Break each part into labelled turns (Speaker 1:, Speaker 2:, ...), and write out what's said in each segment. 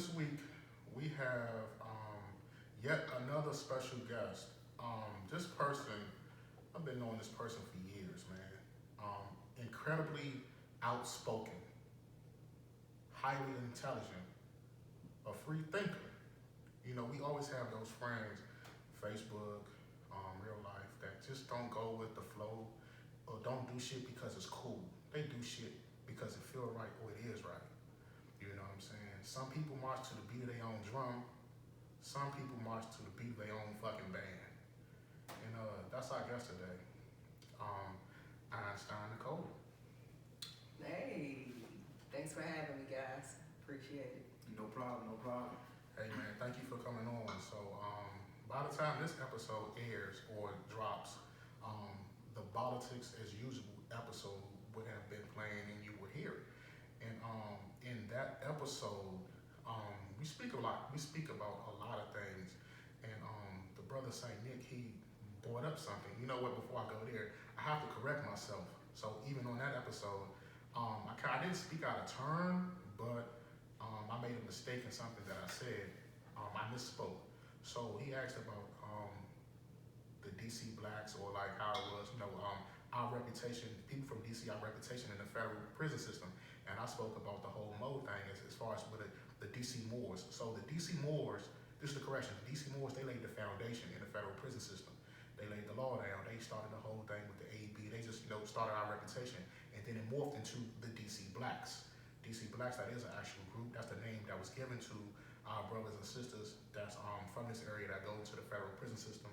Speaker 1: this week we have yet another special guest. This person, I've been knowing this person for years, man. Incredibly outspoken, highly intelligent, a free thinker. You know, we always have those friends, Facebook, real life, that just don't go with the flow or don't do shit because it's cool. They do shit because it feel right or it is right. You know what I'm saying? Some people march to the beat of their own drum. Some people march to the beat of their own fucking band. And that's our guest today. Einstein Nicole.
Speaker 2: Hey, thanks for having me, guys. Appreciate it.
Speaker 3: No problem, no problem.
Speaker 1: Hey man, thank you for coming on. So by the time this episode airs or drops, the Politics as Usual episode would have been playing and you would hear it. And in that episode, we speak about a lot of things. And the brother Saint Nick, he brought up something. You know what? Before I go there, I have to correct myself. So even on that episode, I didn't speak out of turn, but I made a mistake in something that I said. I misspoke. So he asked about the DC blacks or like how it was, our reputation, people from DC, our reputation in the federal prison system. And I spoke about the whole mode thing as far as with the DC Moors. So the DC Moors, this is the correction, the DC Moors, they laid the foundation in the federal prison system. They laid the law down. They started the whole thing with the AB. They just, started our reputation. And then it morphed into the DC Blacks. DC Blacks, that is an actual group. That's the name that was given to our brothers and sisters that's from this area that go to the federal prison system.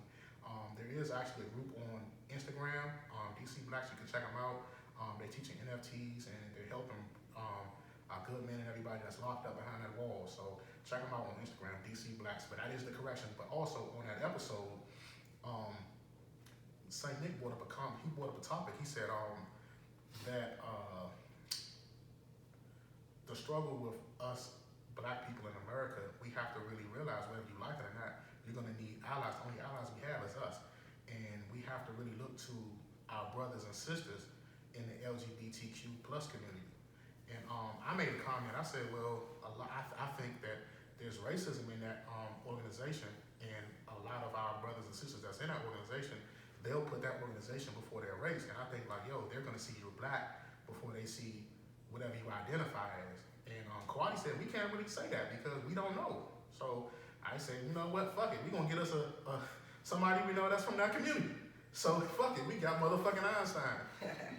Speaker 1: There is actually a group on Instagram, DC Blacks. You can check them out. They're teaching NFTs and they're helping our good men and everybody that's locked up behind that wall. So check them out on Instagram, DC Blacks. But that is the correction. But also on that episode, Saint Nick brought up a topic. He said that the struggle with us black people in America, we have to really realize, whether you like it or not, you're going to need allies. The only allies we have is us. And we have to really look to our brothers and sisters in the LGBTQ plus community. And I made a comment. I said, well, I think that there's racism in that organization, and a lot of our brothers and sisters that's in that organization, they'll put that organization before their race. And I think they're going to see you're black before they see whatever you identify as. And Kawhi said, we can't really say that because we don't know. So I said, you know what, fuck it. We're going to get us somebody we know that's from that community. So fuck it, we got motherfucking Einstein.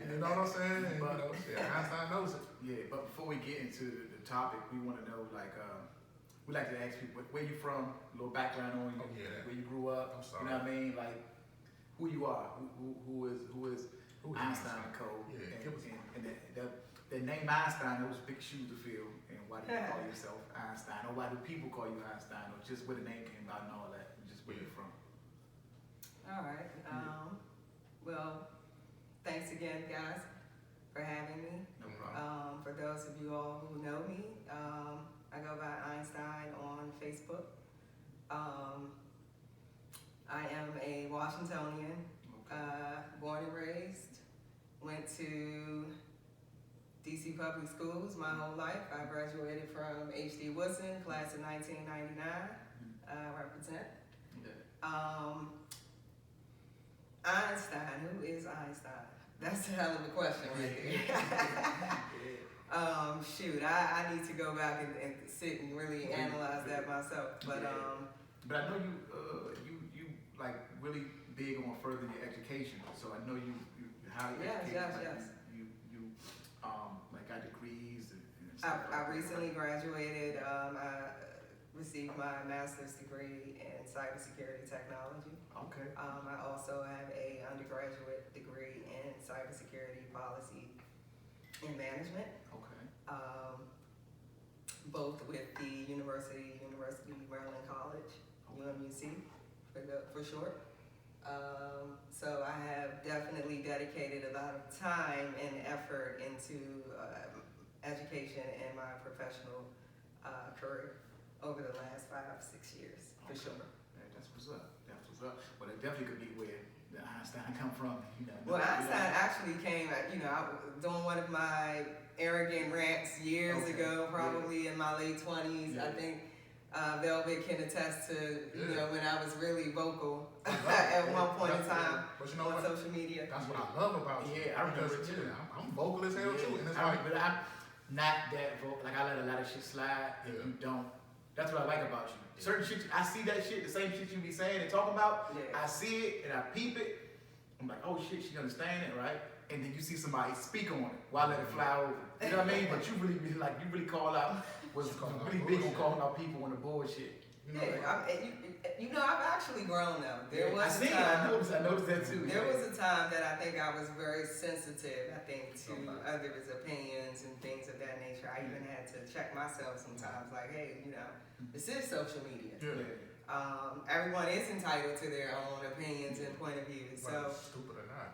Speaker 1: You know what I'm saying? And, Einstein knows it.
Speaker 3: Yeah, but before we get into the topic, we want to know, we like to ask people where you from, a little background on you, where you grew up.
Speaker 1: I'm sorry.
Speaker 3: You know what I mean? Like, who you are, who is Einstein Nicole.
Speaker 1: Yeah,
Speaker 3: and the name Einstein, those big shoes to fill. And why do you call yourself Einstein? Or why do people call you Einstein? Or just where the name came about and all that, and just where you're from.
Speaker 2: All right. Well, thanks again, guys, for having me.
Speaker 3: No problem.
Speaker 2: For those of you all who know me, I go by Einstein on Facebook. I am a Washingtonian, born and raised. Went to DC public schools my whole life. I graduated from H.D. Woodson, class of 1999. Represent.
Speaker 3: Okay.
Speaker 2: Einstein, who is Einstein? That's a hell of a question right there. Shoot, I need to go back and sit and really analyze that myself. But
Speaker 3: but I know you like really big on furthering your education. So I know you highly educated.
Speaker 2: Yes.
Speaker 3: You like got degrees and
Speaker 2: I recently graduated. I received my master's degree in cybersecurity technology.
Speaker 3: Okay.
Speaker 2: I also have a undergraduate degree in cybersecurity policy and management.
Speaker 3: Okay.
Speaker 2: Both with the University of Maryland College, UMUC for short. So I have definitely dedicated a lot of time and effort into education and my professional career over the last 5-6 years, for sure.
Speaker 3: Yeah, that's what's up. Well, it definitely could be where the Einstein come from?
Speaker 2: Well, Einstein actually came, doing one of my arrogant rants years ago, probably in my late 20s.
Speaker 3: Yeah.
Speaker 2: I think Velvet can attest to, when I was really vocal
Speaker 1: at
Speaker 2: one point in time
Speaker 1: but you know
Speaker 2: on
Speaker 1: what?
Speaker 2: social media.
Speaker 1: That's what I love about you.
Speaker 3: Yeah, I remember it too.
Speaker 1: I'm vocal as hell too, and it's like,
Speaker 3: but I'm not that vocal. Like, I let a lot of shit slide, and you don't. That's what I like about you. Certain shit, I see that shit, the same shit you be saying and talking about.
Speaker 2: Yeah.
Speaker 3: I see it and I peep it. I'm like, oh shit, she understand it, right? And then you see somebody speak on it while I let it fly over. You know what I mean? But you really be like, you really call out, was really big on calling out people on the bullshit.
Speaker 2: I've actually grown though.
Speaker 3: I noticed that too.
Speaker 2: There was a time that I think I was very sensitive, to others' opinions and things of that nature. I even had to check myself sometimes, like, hey, this is social media.
Speaker 1: Yeah.
Speaker 2: Everyone is entitled to their own opinions and point of views. So,
Speaker 1: stupid or not.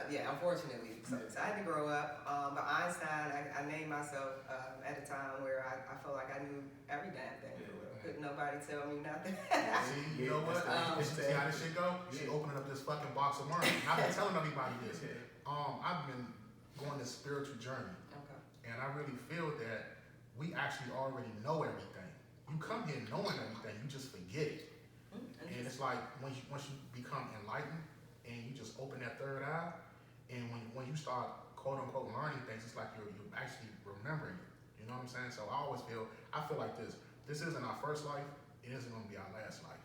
Speaker 2: Unfortunately. So I had to grow up. But Einstein, I named myself at a time where I felt like I knew every damn thing. Couldn't nobody tell me nothing.
Speaker 1: See, you know what? See how this shit go? She opening up this fucking box of worms. I've been telling everybody this. I've been going this spiritual journey.
Speaker 2: Okay.
Speaker 1: And I really feel that we actually already know everything. You come here knowing everything, you just forget it. And it's like once you become enlightened and you just open that third eye, and when you start quote unquote learning things, it's like you're actually remembering it. You know what I'm saying? So I feel like this isn't our first life, it isn't gonna be our last life.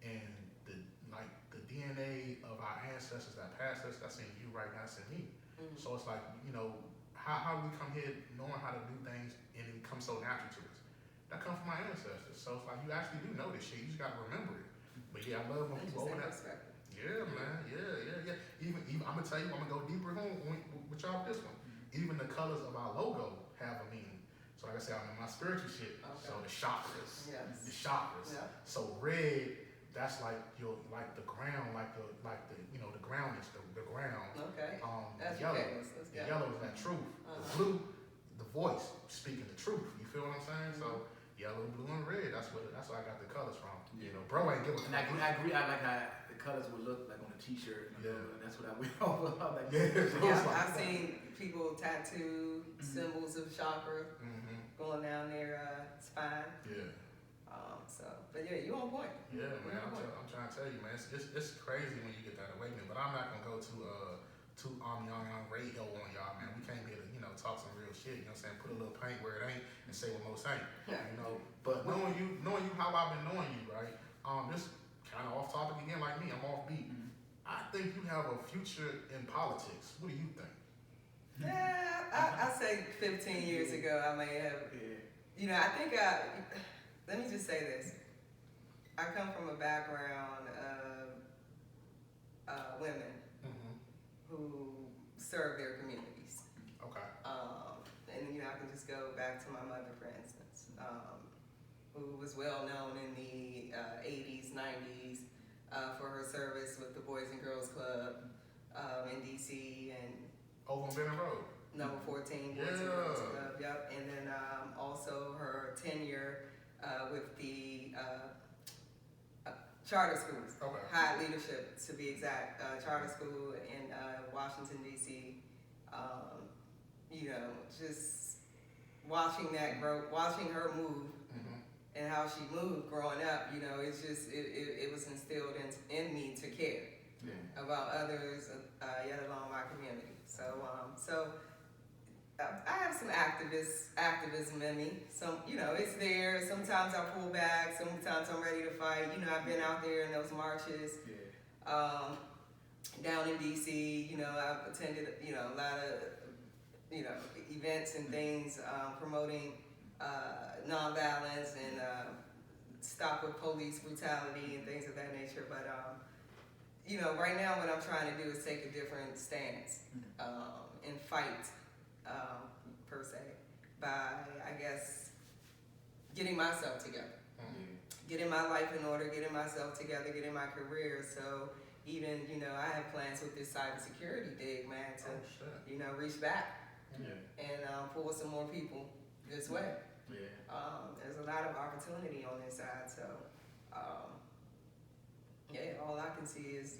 Speaker 1: And the DNA of our ancestors that passed us, that's in you right now, that's in me. So it's like, how we come here knowing how to do things and it becomes so natural to us. That comes from my ancestors. So it's like you actually do know this shit, you just gotta remember it. But yeah, I love when people open that. Yeah, man, yeah. Even I'm gonna tell you, I'm gonna go deeper home with y'all with this one. Even the colors of our logo have a meaning. So like I said, I'm in my spiritual shit. Okay. So the chakras.
Speaker 2: Yes.
Speaker 1: The chakras. Yeah. So red, that's like the ground, like the the ground is the ground.
Speaker 2: Okay.
Speaker 1: The yellow. The yellow is that truth. The blue, the voice speaking the truth. You feel what I'm saying? So yellow, blue, and red. That's where I got the colors from. Bro ain't give a fuck.
Speaker 3: And I agree. I like how the colors would look like on a T-shirt. And that's what I went over. Like,
Speaker 2: I've seen people tattoo symbols of chakra going down their spine.
Speaker 1: Yeah.
Speaker 2: But yeah, you on point.
Speaker 1: Yeah, man. I'm trying to tell you, man. It's crazy when you get that awakening. But I'm not gonna go to young radio on y'all, man. We came here to talk some real shit. You know what I'm saying? Put a little paint where it ain't and say what most ain't. But knowing you how I've been knowing you, right? This kind of off topic again, like me. I'm off beat. I think you have a future in politics. What do you think?
Speaker 2: Yeah, I say 15 years ago I may have. I think let me just say this. I come from a background of women who serve their communities.
Speaker 1: Okay.
Speaker 2: And I can just go back to my mother, for instance, who was well known in the 80s, 90s for her service with the Boys and Girls Club in DC and
Speaker 1: over on Benton Road.
Speaker 2: Number 14 Boys and Girls Club. Yep. And then also her tenure with the charter schools.
Speaker 1: Okay.
Speaker 2: High leadership, to be exact. Charter school in Washington, D.C. Just watching that grow, watching her move and how she moved growing up, it's just, it was instilled in me to care about others, yet alone my community. So I have some activism in me. It's there. Sometimes I pull back. Sometimes I'm ready to fight. I've been out there in those marches. Down in DC, I've attended, a lot of, events and things promoting nonviolence and stop with police brutality and things of that nature. But right now what I'm trying to do is take a different stance and fight. Per se, by, I guess, getting myself together, getting my life in order, getting myself together, getting my career. So even, I have plans with this cybersecurity dig, man, to, reach back and pull some more people this way. There's a lot of opportunity on this side. So Yeah, all I can see is,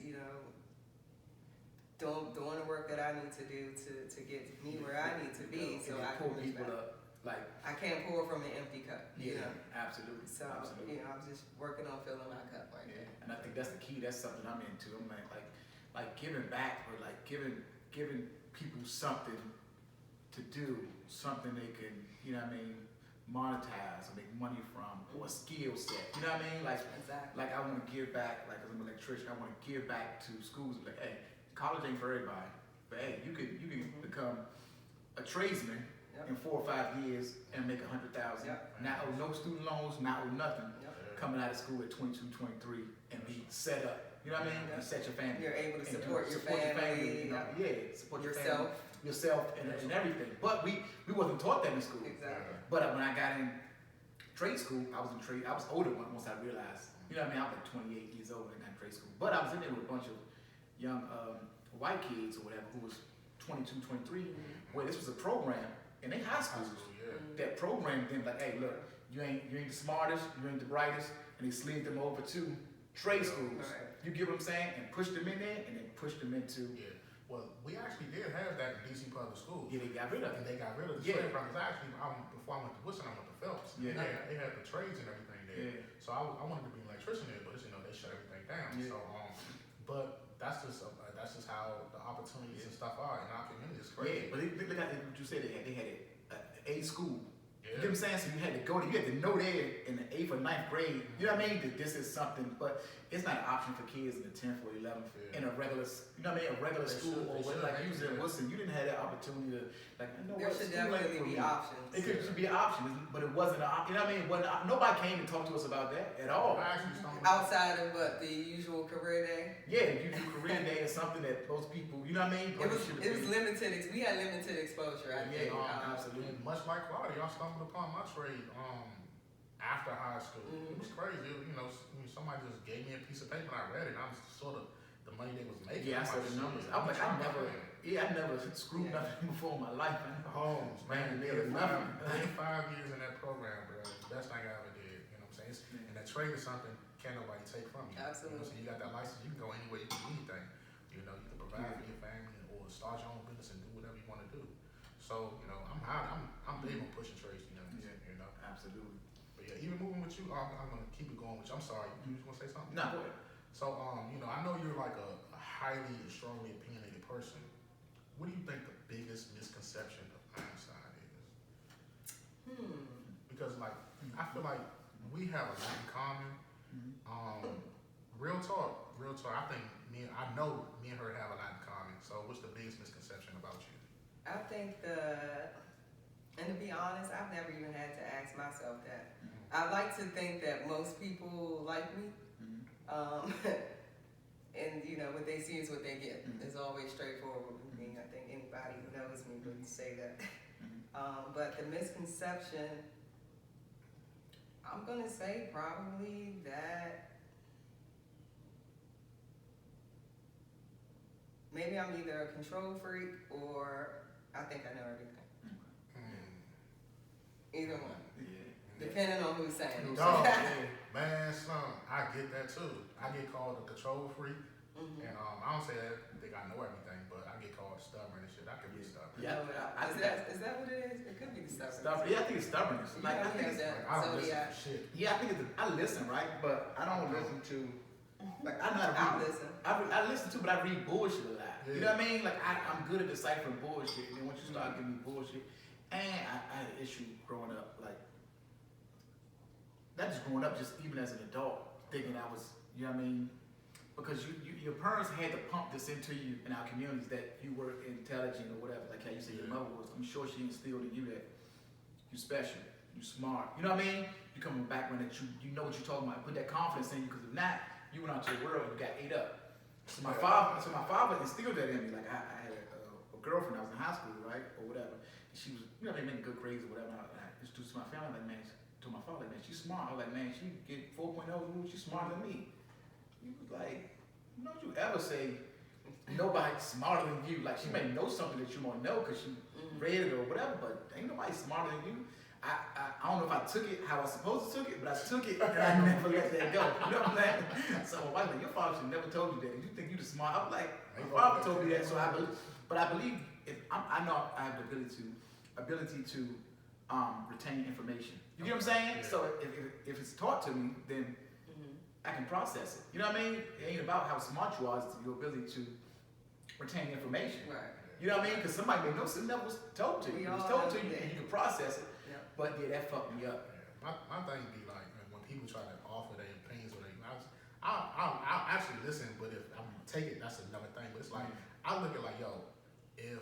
Speaker 2: doing the work that I need to do to get me where I need to be, so I can
Speaker 3: pull
Speaker 2: reach
Speaker 3: people
Speaker 2: back.
Speaker 3: up. Like,
Speaker 2: I can't pour from an empty cup,
Speaker 3: absolutely.
Speaker 2: So,
Speaker 3: absolutely.
Speaker 2: I'm just working on filling my cup right
Speaker 3: Yeah,
Speaker 2: now.
Speaker 3: and I think that's the key. That's something I'm into. I'm like giving back, or like giving people something to do, something they can, monetize or make money from, or a skill set. You know what I mean? Like,
Speaker 2: Exactly.
Speaker 3: like I want to give back. Like as an electrician, I want to give back to schools. Like, hey, college ain't for everybody, but hey, you can become a tradesman in 4 or 5 years and make 100,000.
Speaker 2: Yep.
Speaker 3: Not owe no student loans, not owe nothing.
Speaker 2: Yep.
Speaker 3: Coming out of school at 22, 23, and be set up. You know what I mean?
Speaker 2: Yep.
Speaker 3: And set your family.
Speaker 2: You're able to
Speaker 3: and
Speaker 2: support your family,
Speaker 3: support
Speaker 2: yourself.
Speaker 3: yourself, and everything. But we wasn't taught that in school.
Speaker 2: Exactly.
Speaker 3: But when I got in trade school, I was in trade. I was older once I realized. You know what I mean? I was like 28 years old when I got in trade school. But I was in there with a bunch of young white kids or whatever who was 22, 23. Where this was a program in their high schools that programmed them like, hey, look, you ain't the smartest, you ain't the brightest, and they slid them over to trade schools.
Speaker 2: Right.
Speaker 3: You get what I'm saying? And pushed them in there, and then pushed them into.
Speaker 1: Yeah. Well, we actually did have that in DC public schools.
Speaker 3: Yeah, they got rid of
Speaker 1: And
Speaker 3: it.
Speaker 1: they got rid of the
Speaker 3: Yeah.
Speaker 1: trade programs. Actually, before I went to Woodson, I went to Phelps.
Speaker 3: Yeah.
Speaker 1: They had the trades and everything there.
Speaker 3: Yeah.
Speaker 1: So I wanted to be an electrician there, but they shut everything down.
Speaker 3: Yeah.
Speaker 1: So but that's just how the opportunities and stuff are in our community. It's crazy.
Speaker 3: Yeah, but look at what you said. They had a school.
Speaker 1: Yeah.
Speaker 3: You get what I'm saying? So you had to go there. You had to know there in the 8th or 9th grade. You know what I mean? That this is something, but it's not an option for kids in the 10th or 11th in a regular, you know what I mean? A regular school or what, like you was in Wilson. You didn't have that opportunity to like. I know
Speaker 2: There
Speaker 3: what
Speaker 2: should
Speaker 3: school ain't
Speaker 2: definitely
Speaker 3: for
Speaker 2: be
Speaker 3: me.
Speaker 2: options.
Speaker 3: It should be an option, but it wasn't an option. You know what I mean? It wasn't, nobody came to talk to us about that at all.
Speaker 1: I actually stumbled
Speaker 2: Outside of what, the usual career day?
Speaker 3: Yeah, you do career day is something that most people, you know what I mean?
Speaker 2: It was limited, we had limited exposure, I think.
Speaker 3: Absolutely.
Speaker 1: And much like Claudia, I stumbled upon my trade after high school. It was crazy. Somebody just gave me a piece of paper and I read it. And I was sort of the money they was making.
Speaker 3: Yeah, I saw the numbers. I was like, I never screwed nothing before in my life.
Speaker 1: Homes, man,
Speaker 3: Yeah,
Speaker 1: did
Speaker 3: nothing.
Speaker 1: 5 years in that program, bro. Best thing I ever did. You know what I'm saying? And that trade is something can't nobody take from you.
Speaker 2: Absolutely.
Speaker 1: So you got that license, you can go anywhere, you can do anything. You can provide for your family or start your own business and do whatever you want to do. So, I'm big on pushing trades to young people,
Speaker 3: Absolutely.
Speaker 1: But yeah, even moving with you, I'm gonna keep it going with you. I'm sorry, you just wanna say something?
Speaker 3: No, go ahead.
Speaker 1: So, I know you're like a highly and strongly opinionated person. What do you think the biggest misconception of Einstein is? Because I feel like we have a lot in common. Real talk. I think I know me and her have a lot in common. So what's the biggest misconception about you?
Speaker 2: I think and to be honest, I've never even had to ask myself that. I like to think that most people like me. And what they see is what they get. It's always straightforward with me. I think anybody who knows me would say that. But the misconception, I'm gonna say probably that maybe I'm either a control freak or I think I know everything. Either one.
Speaker 3: Yeah.
Speaker 2: Depending on who's saying it.
Speaker 1: Dog, man, son, I get that too. I get called a control freak, and I don't say that I think I know everything, but I get called stubborn and shit. I could be stubborn.
Speaker 3: Yeah,
Speaker 2: Is that what it is? It could be the stubborn.
Speaker 3: Yeah, I think it's stubbornness. Like, I think it's,
Speaker 1: I don't listen to shit.
Speaker 3: yeah, I think I listen, right? But I don't listen to, like, I know how to read.
Speaker 2: listen.
Speaker 3: I listen to, but I read bullshit a lot.
Speaker 1: Yeah.
Speaker 3: You know what I mean? Like, I'm good at deciphering bullshit, and then once you start giving me bullshit, and I had an issue growing up, like, not just growing up, just even as an adult, thinking I was, you know what I mean? Because your parents had to pump this into you in our communities that you were intelligent or whatever, like how you say your mother was. I'm sure she instilled in you that you special, you smart. You know what I mean? You come from a background that you know what you're talking about. Put that confidence in you, because if not, you went out to the world and you got ate up. So my father instilled that in me. Like I had a girlfriend. I was in high school, right, or whatever. And she was, they making good grades or whatever. And I introduced to my family, like, man, to my father, like, man, she's smart. I was like, man, she get 4.0. She's smarter than me. He was like, don't you ever say nobody's smarter than you. Like, she may know something that you won't know because she read it or whatever, but ain't nobody smarter than you. I don't know if I took it how I was supposed to took it, but I took it and I never let that go. You know what I'm saying? So my wife like, your father should never told you that. You think you the smart? I'm like, my father told me that, so I believe. But I believe I know I have the ability to retain information. You get what I'm saying?
Speaker 1: Yeah.
Speaker 3: So if it's taught to me, then I can process it. You know what I mean? It ain't about how smart you are, it's your ability to retain information.
Speaker 2: Right.
Speaker 3: You know what I mean? Because somebody may know something that was told to you. It was told to you and you can process it.
Speaker 2: Yeah.
Speaker 3: But yeah, that fucked me up.
Speaker 1: My thing be like when people try to offer their opinions or I'll actually listen, but if I'm gonna take it, that's another thing. But it's like I look at like, yo, if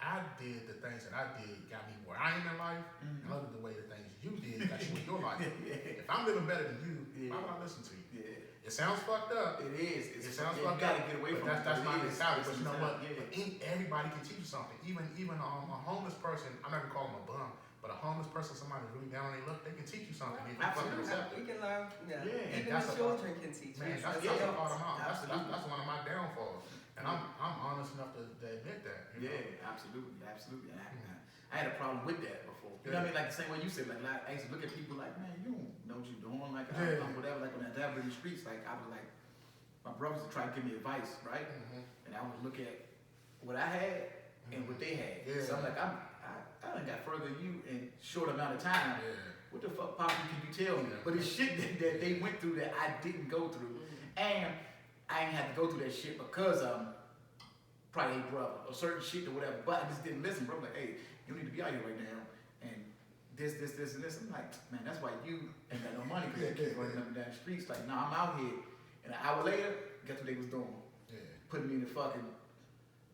Speaker 1: I did the things that I did got me where I am in life, and look at the way the things you did got you in your life. If I'm living better than you, why would I listen to you?
Speaker 3: Yeah.
Speaker 1: It sounds fucked up.
Speaker 3: It is.
Speaker 1: It sounds
Speaker 3: you
Speaker 1: fucked
Speaker 3: gotta
Speaker 1: up.
Speaker 3: get away
Speaker 1: But
Speaker 3: from it.
Speaker 1: that's my
Speaker 3: It is.
Speaker 1: mentality. But you know what?
Speaker 3: Yeah.
Speaker 1: But everybody can teach you something. Even a homeless person, I'm not gonna call him a bum, but a homeless person, somebody really down on their luck, they can teach you something. If you fucking accept
Speaker 2: We
Speaker 1: it.
Speaker 2: can learn. Yeah.
Speaker 1: Yeah, and
Speaker 2: Even
Speaker 1: that's
Speaker 2: the
Speaker 1: a-
Speaker 2: children can teach.
Speaker 1: Man,
Speaker 2: us.
Speaker 1: that's
Speaker 2: Yeah.
Speaker 1: a part of mine.
Speaker 3: Absolutely.
Speaker 1: That's one of my downfalls. And I'm honest enough to admit that. You know?
Speaker 3: Yeah, absolutely. I had a problem with that before. You know what I mean? Like the same way you said, like I used to look at people like, man, you don't know what you're doing. Like, I'm whatever. Like when I dabbled in the streets, like I was like, my brothers would try to give me advice, right? And I would look at what I had and what they had.
Speaker 1: Yeah.
Speaker 3: So I'm like, I done got further than you in short amount of time.
Speaker 1: Yeah.
Speaker 3: What the fuck, Poppy, can you tell me?
Speaker 1: Yeah.
Speaker 3: But it's shit that they went through that I didn't go through. And I ain't had to go through that shit because probably a brother or certain shit or whatever. But I just didn't listen, bro. I'm like, hey, you need to be out here right now. And this, and this. I'm like, man, that's why you ain't got no money because you keep running up and down the streets. Like, nah, I'm out here. And an hour later, guess what they was doing?
Speaker 1: Yeah.
Speaker 3: Putting me in the fucking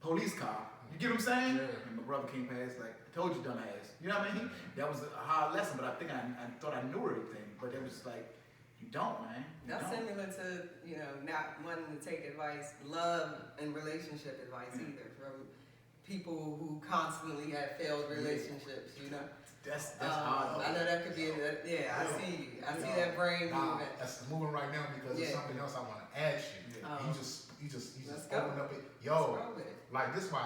Speaker 3: police car. You get what I'm saying?
Speaker 1: Yeah.
Speaker 3: And my brother came past like, I told you, dumbass. You know what I mean? That was a hard lesson, but I think I thought I knew everything. But it was like, you don't, man. You
Speaker 2: That's
Speaker 3: don't.
Speaker 2: similar to, not wanting to take advice, love and relationship advice either from people who constantly have failed relationships,
Speaker 3: That's hard.
Speaker 2: I know that could be, I see you. I see that brain moving.
Speaker 1: That's moving right now because there's something else I want to ask you.
Speaker 3: Yeah.
Speaker 1: You just
Speaker 2: Let's go.
Speaker 1: open up it.
Speaker 2: Let's
Speaker 1: Yo,
Speaker 2: roll with it.
Speaker 1: like this why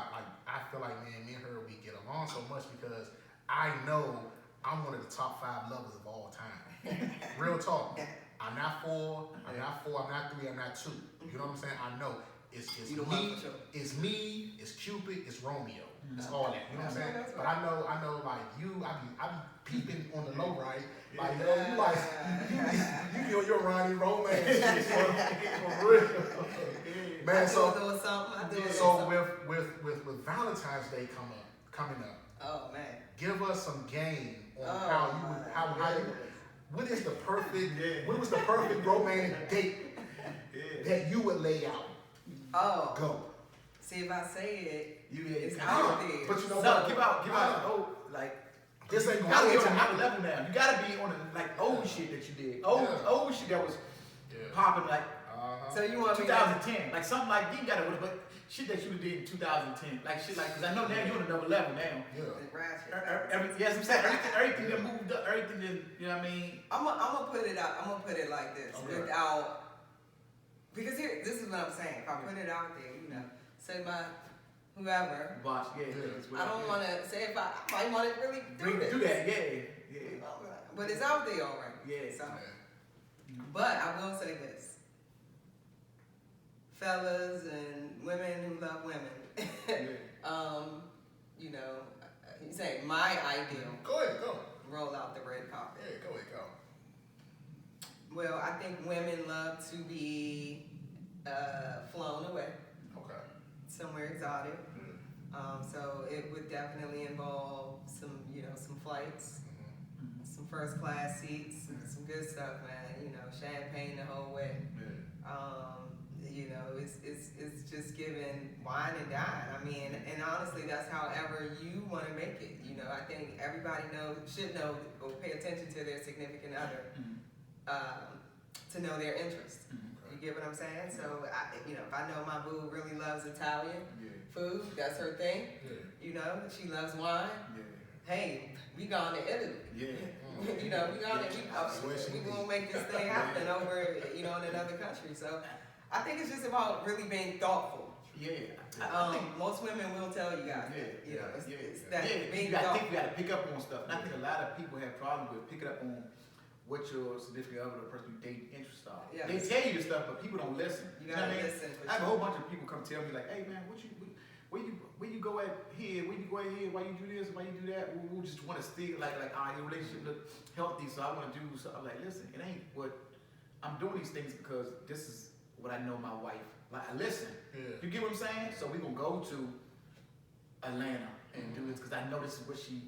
Speaker 1: I feel like me and her we get along so much because I know I'm one of the top 5 lovers of all time. Real talk. I'm not 4, I'm not 3, I'm not 2. You know what I'm saying? I know it's
Speaker 2: You the one
Speaker 1: me,
Speaker 2: for sure.
Speaker 1: it's me, it's Cupid, it's Romeo. It's all that. You know what I'm saying?
Speaker 2: That's
Speaker 1: But
Speaker 2: right.
Speaker 1: I know like you, I be peeping on the low, right? Like yo, you like you be on your Ronnie romance shit for real. Man,
Speaker 2: I do
Speaker 1: so
Speaker 2: a little something. I do a little
Speaker 1: so
Speaker 2: something.
Speaker 1: with Valentine's Day coming up,
Speaker 2: Oh man.
Speaker 1: give us some game on
Speaker 2: Oh,
Speaker 1: how you what is the perfect what was the perfect romantic date that you would lay out?
Speaker 2: Oh.
Speaker 1: Go.
Speaker 2: See if I say it, it's
Speaker 3: you
Speaker 2: out there.
Speaker 1: But you know
Speaker 3: so
Speaker 1: what?
Speaker 3: give out like
Speaker 1: This ain't
Speaker 3: you
Speaker 1: gonna
Speaker 3: gotta be
Speaker 1: get
Speaker 3: on
Speaker 1: to
Speaker 3: another level now. You gotta be on the like old shit that you did. Old shit that was popping like
Speaker 2: So you want me to
Speaker 3: 2010, like something like you gotta, but shit that you did in 2010, like shit like, cause I know now you're on another level now.
Speaker 2: ratchet?
Speaker 3: Yes, I'm saying everything that moved up, everything that, you know what I mean?
Speaker 2: I'm gonna put it out. I'm gonna put it like this,
Speaker 1: Okay.
Speaker 2: without, because here, this is what I'm saying. If I put it out there, say my whoever,
Speaker 3: Boss,
Speaker 2: I don't want to say if I might want to really do this.
Speaker 3: do that, yeah.
Speaker 2: But it's out there already.
Speaker 3: Yeah.
Speaker 2: So, but I will say this, fellas and women who love women. You say my ideal.
Speaker 1: Go ahead, go.
Speaker 2: Roll out the red carpet.
Speaker 1: Yeah, go ahead, go.
Speaker 2: Well, I think women love to be flown away
Speaker 1: Okay.
Speaker 2: somewhere exotic. So it would definitely involve some flights, some first class seats, some good stuff, man. Champagne the whole way. It's just giving wine and dine. I mean, and honestly, that's however you want to make it. I think everybody should know or pay attention to their significant other, to know their interests. You get what I'm saying? So, if I know my boo really loves Italian food, that's her thing. She loves wine. Hey, we going to Italy. We gonna make this thing happen over, in another country. So, I think it's just about really being thoughtful
Speaker 3: Yeah. I think,
Speaker 2: Most women will tell you guys that. You know, it's that being
Speaker 3: I think you gotta pick up on stuff. And I think a lot of people have problems with picking up on what your significant other, the person you date, interests are.
Speaker 2: Yeah.
Speaker 3: They tell you this stuff, but people don't listen.
Speaker 2: You gotta
Speaker 3: know what I mean?
Speaker 2: listen.
Speaker 3: I have a whole bunch of people come tell me like, hey man, where you go at here? Where you go at here? Why you do this? Why you do that? We just want to stick like your relationship look healthy, so I want to do something. I'm like, listen, it ain't what I'm doing these things because this is what I know my wife. Like, listen, you get what I'm saying? So we gonna go to Atlanta and do this because I know this is what she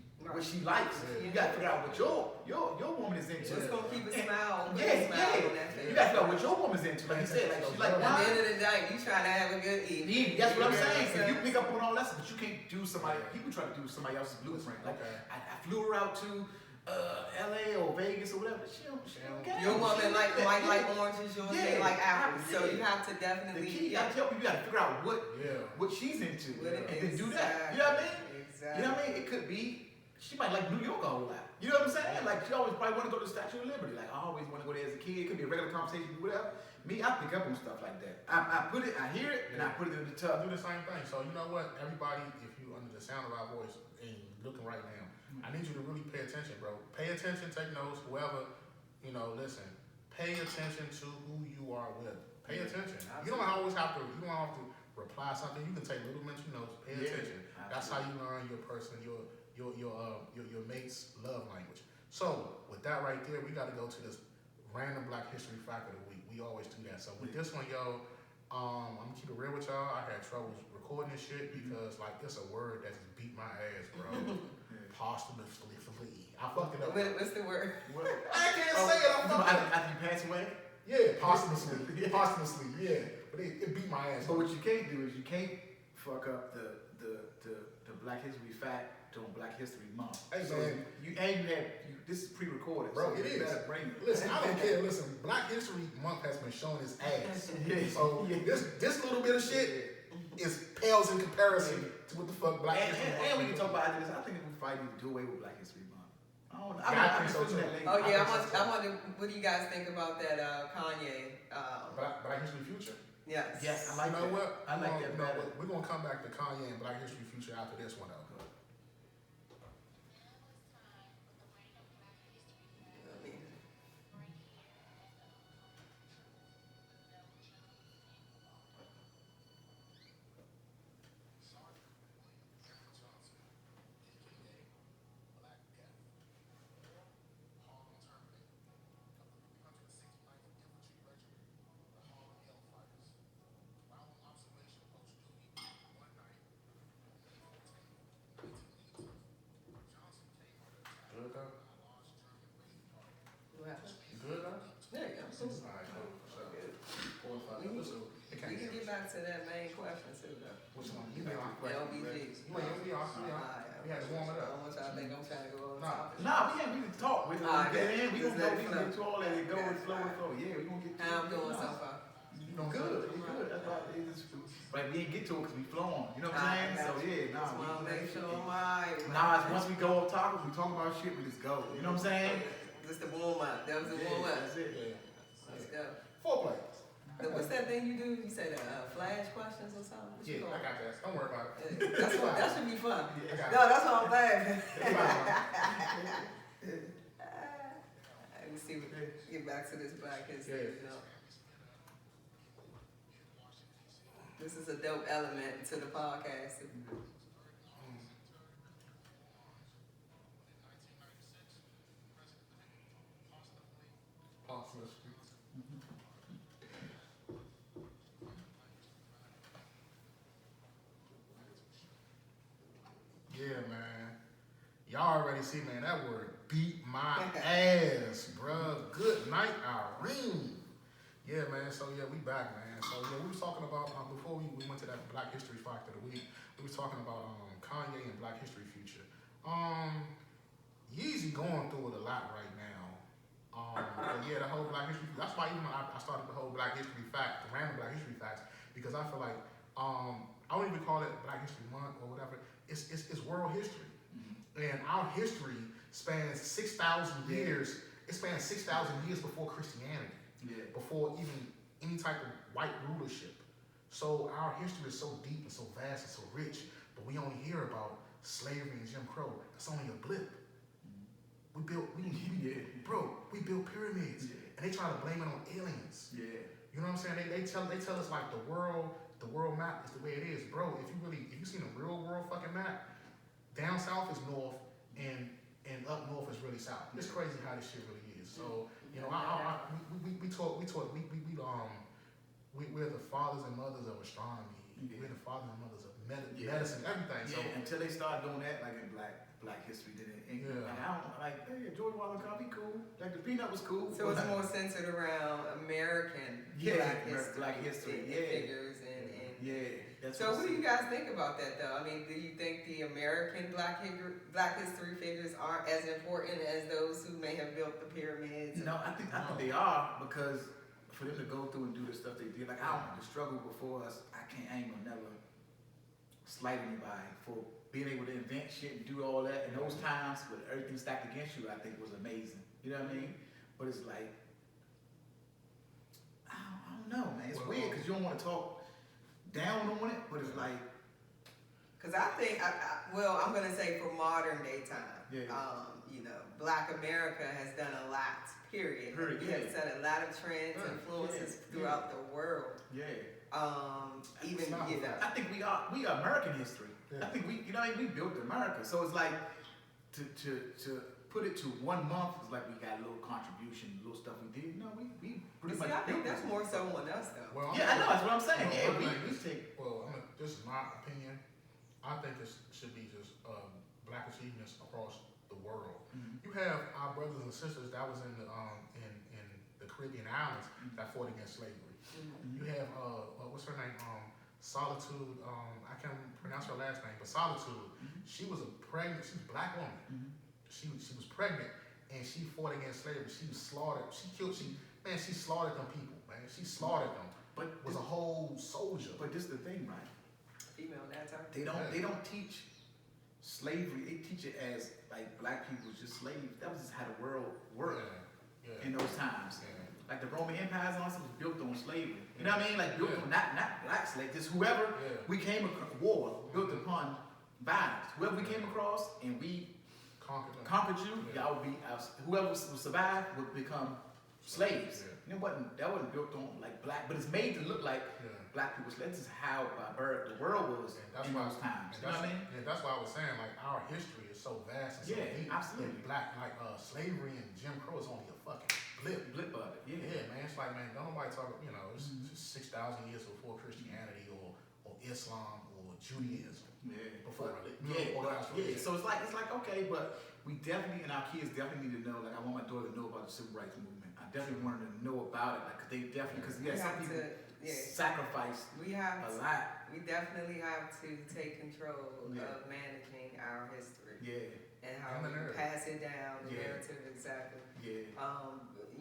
Speaker 3: likes.
Speaker 1: Yeah.
Speaker 3: You gotta figure out what your woman is into.
Speaker 2: It's gonna keep a smile.
Speaker 3: Yeah,
Speaker 2: Smile on that face.
Speaker 3: You gotta figure out what your woman's into. Like you said, like she's like,
Speaker 2: At the end of the day, you trying to have a good evening.
Speaker 3: that's what I'm saying. So you pick up on all that stuff, but you can't do people try to do somebody else's blueprint. Like I flew her out to LA or Vegas or whatever. She don't care.
Speaker 2: Your woman might like oranges, yours may like apples. So you have to definitely.
Speaker 3: The key, you gotta tell people, you gotta figure out what she's into, and then do that. You know what I mean?
Speaker 2: Exactly.
Speaker 3: You know what I mean? It could be she might like New York a whole lot. You know what I'm saying? Like she always probably want to go to the Statue of Liberty. Like I always want to go there as a kid. It could be a regular conversation, whatever. Me, I pick up on stuff like that. I hear it, and I put it in the tub.
Speaker 1: I do the same thing. So you know what? Everybody, if you under the sound of our voice and looking right now, I need you to really pay attention, bro. Pay attention, take notes, whoever, listen. Pay attention to who you are with. Pay attention. You don't always have to, reply something. You can take little mental notes. Pay attention. That's how you learn your person, your mate's love language. So with that right there, we got to go to this random Black History Fact of the Week. We always do that. So with this one, I'm gonna keep it real with y'all. I had trouble recording this shit because it's a word that just beat my ass, bro. Posthumously. I fucked it up.
Speaker 2: What's the word?
Speaker 1: I can't say it. I'm fucking
Speaker 3: After you pass away?
Speaker 1: Yeah, posthumously. Yeah. But it beat my ass.
Speaker 3: But what you can't do is you can't fuck up the Black History Fact during Black History Month.
Speaker 1: Hey,
Speaker 3: so
Speaker 1: man.
Speaker 3: This is pre-recorded.
Speaker 1: Bro,
Speaker 3: so
Speaker 1: it is.
Speaker 3: Bring it.
Speaker 1: Listen, I don't care. Listen, Black History Month has been showing its ass. So this little bit of shit pales in comparison to what the fuck Black History Month.
Speaker 3: And we can talk about this. I think if we fight, we can do away with Black History Month.
Speaker 1: I think so too.
Speaker 2: Oh yeah, I wonder what do you guys think about that Kanye?
Speaker 1: Black History Future.
Speaker 2: Yes.
Speaker 3: Yes, I like that.
Speaker 1: You know what?
Speaker 3: I like that better.
Speaker 1: We're gonna come back to Kanye and Black History Future after this one though.
Speaker 2: We can get back to that main question too, though.
Speaker 1: Which one? You
Speaker 2: LBG.
Speaker 1: We had to warm it
Speaker 2: I
Speaker 1: up.
Speaker 2: don't want y'all to think I'm trying to go on top.
Speaker 3: Nah, we ain't talk. We gonna get in. We gonna get to all that. Go with flow. Yeah, we gonna get to it.
Speaker 2: How I'm doing so far?
Speaker 1: You know,
Speaker 3: Good. That's why we ain't get to it because we flowing. You know what I'm saying? So yeah,
Speaker 2: Just want to make sure I'm alright.
Speaker 3: once we go off topic, we talk about shit, we just go. You know what I'm saying?
Speaker 2: Just the warm up. That was the warm up.
Speaker 3: That's it.
Speaker 1: Yeah.
Speaker 2: Let's go.
Speaker 1: Foreplay.
Speaker 2: What's that thing you do? You say the flash questions or something? What you
Speaker 1: Yeah,
Speaker 2: call
Speaker 1: I got that. Don't worry about it.
Speaker 2: That should be fun.
Speaker 1: I got
Speaker 2: No, that's what I'm laughing.
Speaker 1: it.
Speaker 2: Let me see. Get back to this Black History.
Speaker 1: Yeah.
Speaker 2: You know. This is a dope element to the podcast. Yeah, man. Y'all already see, man, that word beat my ass, bruh. Good night, Irene. Yeah, man, so yeah, we back, man. So yeah, we was talking about, before we went to that Black History Fact of the Week, we was talking about Kanye and Black History Future. Yeezy going through it a lot right now. But yeah, the whole Black History, that's why even when I started the whole Black History Fact, the random Black History Facts, because I feel like, I don't even call it Black History Month or whatever, it's world history. And our history spans 6,000 years. It spans 6,000 years before Christianity.
Speaker 3: Yeah.
Speaker 1: Before even any type of white rulership. So our history is so deep and so vast and so rich, but we only hear about slavery and Jim Crow. That's only a blip. We built pyramids, and they try to blame it on aliens.
Speaker 3: Yeah.
Speaker 1: You know what I'm saying? They tell us like the world map is the way it is, bro. If you seen a real world fucking map, down south is north and up north is really south. It's crazy how this shit really is. So you know, we're the fathers and mothers of astronomy. We're the fathers and mothers of medicine, everything. So
Speaker 3: until they start doing that, like in Black history, then George Washington, cool. Like the peanut was cool.
Speaker 2: So it's more centered around American Black history figures and So what do you guys think about that though? I mean, do you think the American Black history figures aren't as important as those who may have built the pyramids?
Speaker 3: No, I think they are, because for them to go through and do the stuff they did, like the struggle before us, I ain't gonna never slight anybody for being able to invent shit and do all that in those times with everything stacked against you. I think was amazing. You know what I mean? But it's like, I don't know, man. It's weird because you don't want to talk down on it, but it's like,
Speaker 2: because I think, I'm gonna say for modern day time, you know, Black America has done a lot. Period. We have set a lot of trends, influences throughout the world. Even you know,
Speaker 3: I think we are American history. I think we built America. So it's like to put it to 1 month is like we got a little contribution, a little stuff we did. No, we pretty much.
Speaker 2: I think that's more so on us though.
Speaker 1: Well,
Speaker 3: I know that's what I'm saying.
Speaker 1: This is my opinion. I think this should be just Black achievements across the world. You have our brothers and sisters that was in the Caribbean islands that fought against slavery. You have what's her name? Solitude. I can't pronounce her last name, but Solitude. She was a Black woman. She was pregnant and she fought against slavery. She was slaughtered. She slaughtered them people, man. She slaughtered them. But was a whole soldier.
Speaker 3: But this is the thing, right?
Speaker 2: Female that's
Speaker 3: They don't teach slavery. They teach it as like Black people was just slaves. That was just how the world worked in those times. Like the Roman Empire and all that was built on slavery. You know what I mean? Like built on not Black slaves, just whoever we came across, war built upon violence. Whoever we came across and we conquered you, y'all would be whoever would survive would become slaves. And that wasn't built on like Black, but it's made to look like Black people slaves. This is how by birth the world was in those times. You know what I mean?
Speaker 1: Yeah, that's why I was saying like our history is so vast and so deep.
Speaker 3: Absolutely.
Speaker 1: Black slavery and Jim Crow is only a fucking blip of it. Yeah, man. It's like, man, don't nobody talk. You know, it's 6,000 years before Christianity or Islam or Judaism. Before
Speaker 3: So it's like okay, but we definitely and our kids definitely need to know. Like I want my daughter to know about the civil rights movement. I definitely want her to know about it. Like they definitely some people sacrifice a lot.
Speaker 2: We definitely have to take control of managing our history. And how we pass it down, the narrative exactly. You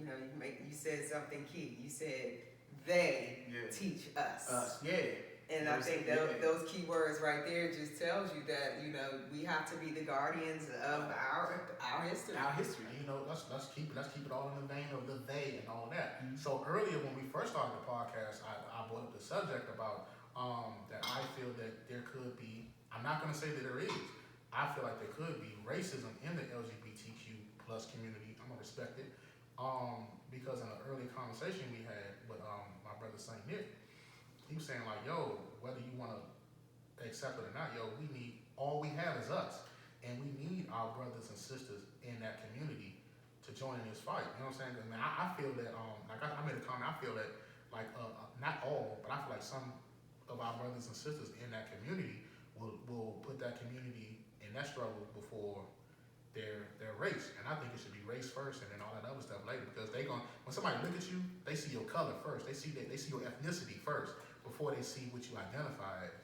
Speaker 2: know, you said something key. You said they teach us. And I think those key words right there just tells you that, you know, we have to be the guardians of our history.
Speaker 1: Our history. You know, let's keep it all in the vein of the they and all that. So earlier when we first started the podcast, I brought up the subject about that I feel that there could be, I'm not gonna say that there is, I feel like there could be racism in the LGBTQ plus community. I'm gonna respect it. Because in an early conversation we had with my brother Saint Nick, he was saying like, yo, whether you want to accept it or not, all we have is us. And we need our brothers and sisters in that community to join in this fight. You know what I'm saying? I mean, I feel that, I made a comment, I feel that, like, not all, but I feel like some of our brothers and sisters in that community will put that community in that struggle before their race. And I think it should be race first and then all that other stuff later, because when somebody look at you, they see your color first. They see your ethnicity first before they see what you identify as.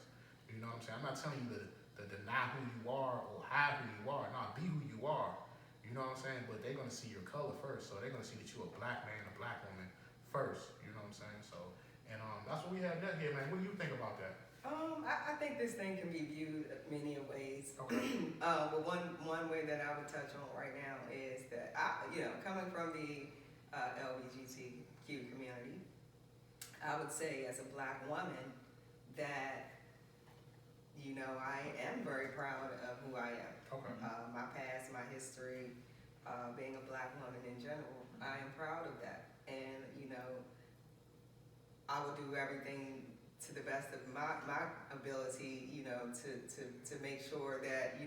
Speaker 1: You know what I'm saying? I'm not telling you to deny who you are or hide who you are. No, be who you are. You know what I'm saying? But they're gonna see your color first. So they're gonna see that you're a Black man, a Black woman first. You know what I'm saying? So, and that's what we have that here, man. What do you think about that?
Speaker 2: I think this thing can be viewed many ways.
Speaker 1: Okay.
Speaker 2: But one way that I would touch on right now is that coming from the LGBTQ community, I would say as a Black woman, that, I am very proud of who I am.
Speaker 1: Okay.
Speaker 2: My past, my history, being a black woman in general, I am proud of that. And, I will do everything to the best of my ability, to make sure that,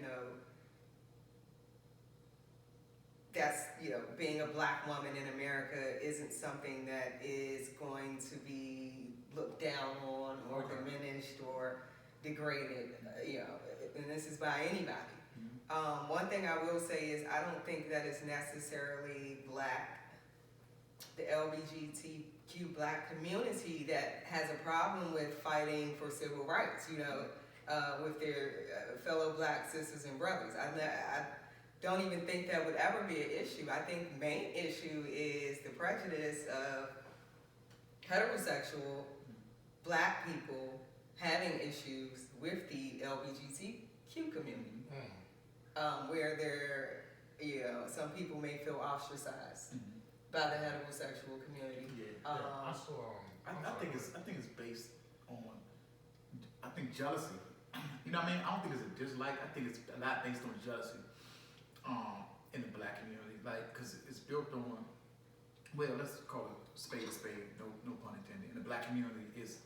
Speaker 2: that's, being a black woman in America isn't something that is going to be looked down on or diminished or degraded, and this is by anybody. One thing I will say is I don't think that it's necessarily the LGBTQ black community that has a problem with fighting for civil rights, with their fellow black sisters and brothers. I don't even think that would ever be an issue. I think the main issue is the prejudice of heterosexual black people having issues with the LGBTQ community, where some people may feel ostracized by the heterosexual community.
Speaker 1: I saw.
Speaker 3: I think it's based on jealousy. You know what I mean? I don't think it's a dislike. I think it's a lot based on jealousy. In the black community, because it's built on, well, let's call it spade a spade, no pun intended. In the black community, is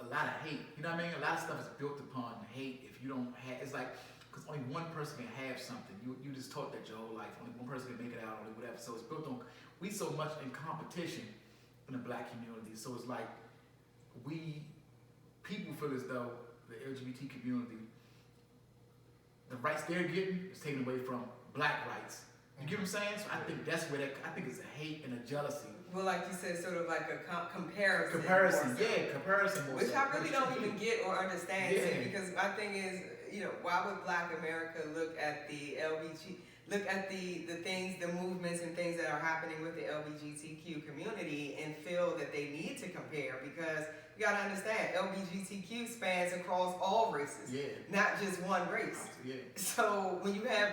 Speaker 3: a lot of hate. You know what I mean? A lot of stuff is built upon hate. If you don't have, it's like, because only one person can have something. You just taught that your whole life. Only one person can make it out, or whatever. So it's built on, we so much in competition in the black community. So it's like, people feel as though the LGBT community, the rights they're getting is taken away from black rights. You get what I'm saying? So I think that's where I think it's a hate and a jealousy.
Speaker 2: Well, like you said, sort of like a comparison.
Speaker 3: Comparison more
Speaker 2: Which
Speaker 3: so.
Speaker 2: I really don't even get or understand.
Speaker 3: Yeah.
Speaker 2: Because my thing is, why would Black America look at the things, the movements and things that are happening with the LGBTQ community and feel that they need to compare? Because you gotta understand, LGBTQ spans across all races, not just one race.
Speaker 3: Yeah.
Speaker 2: So when you have,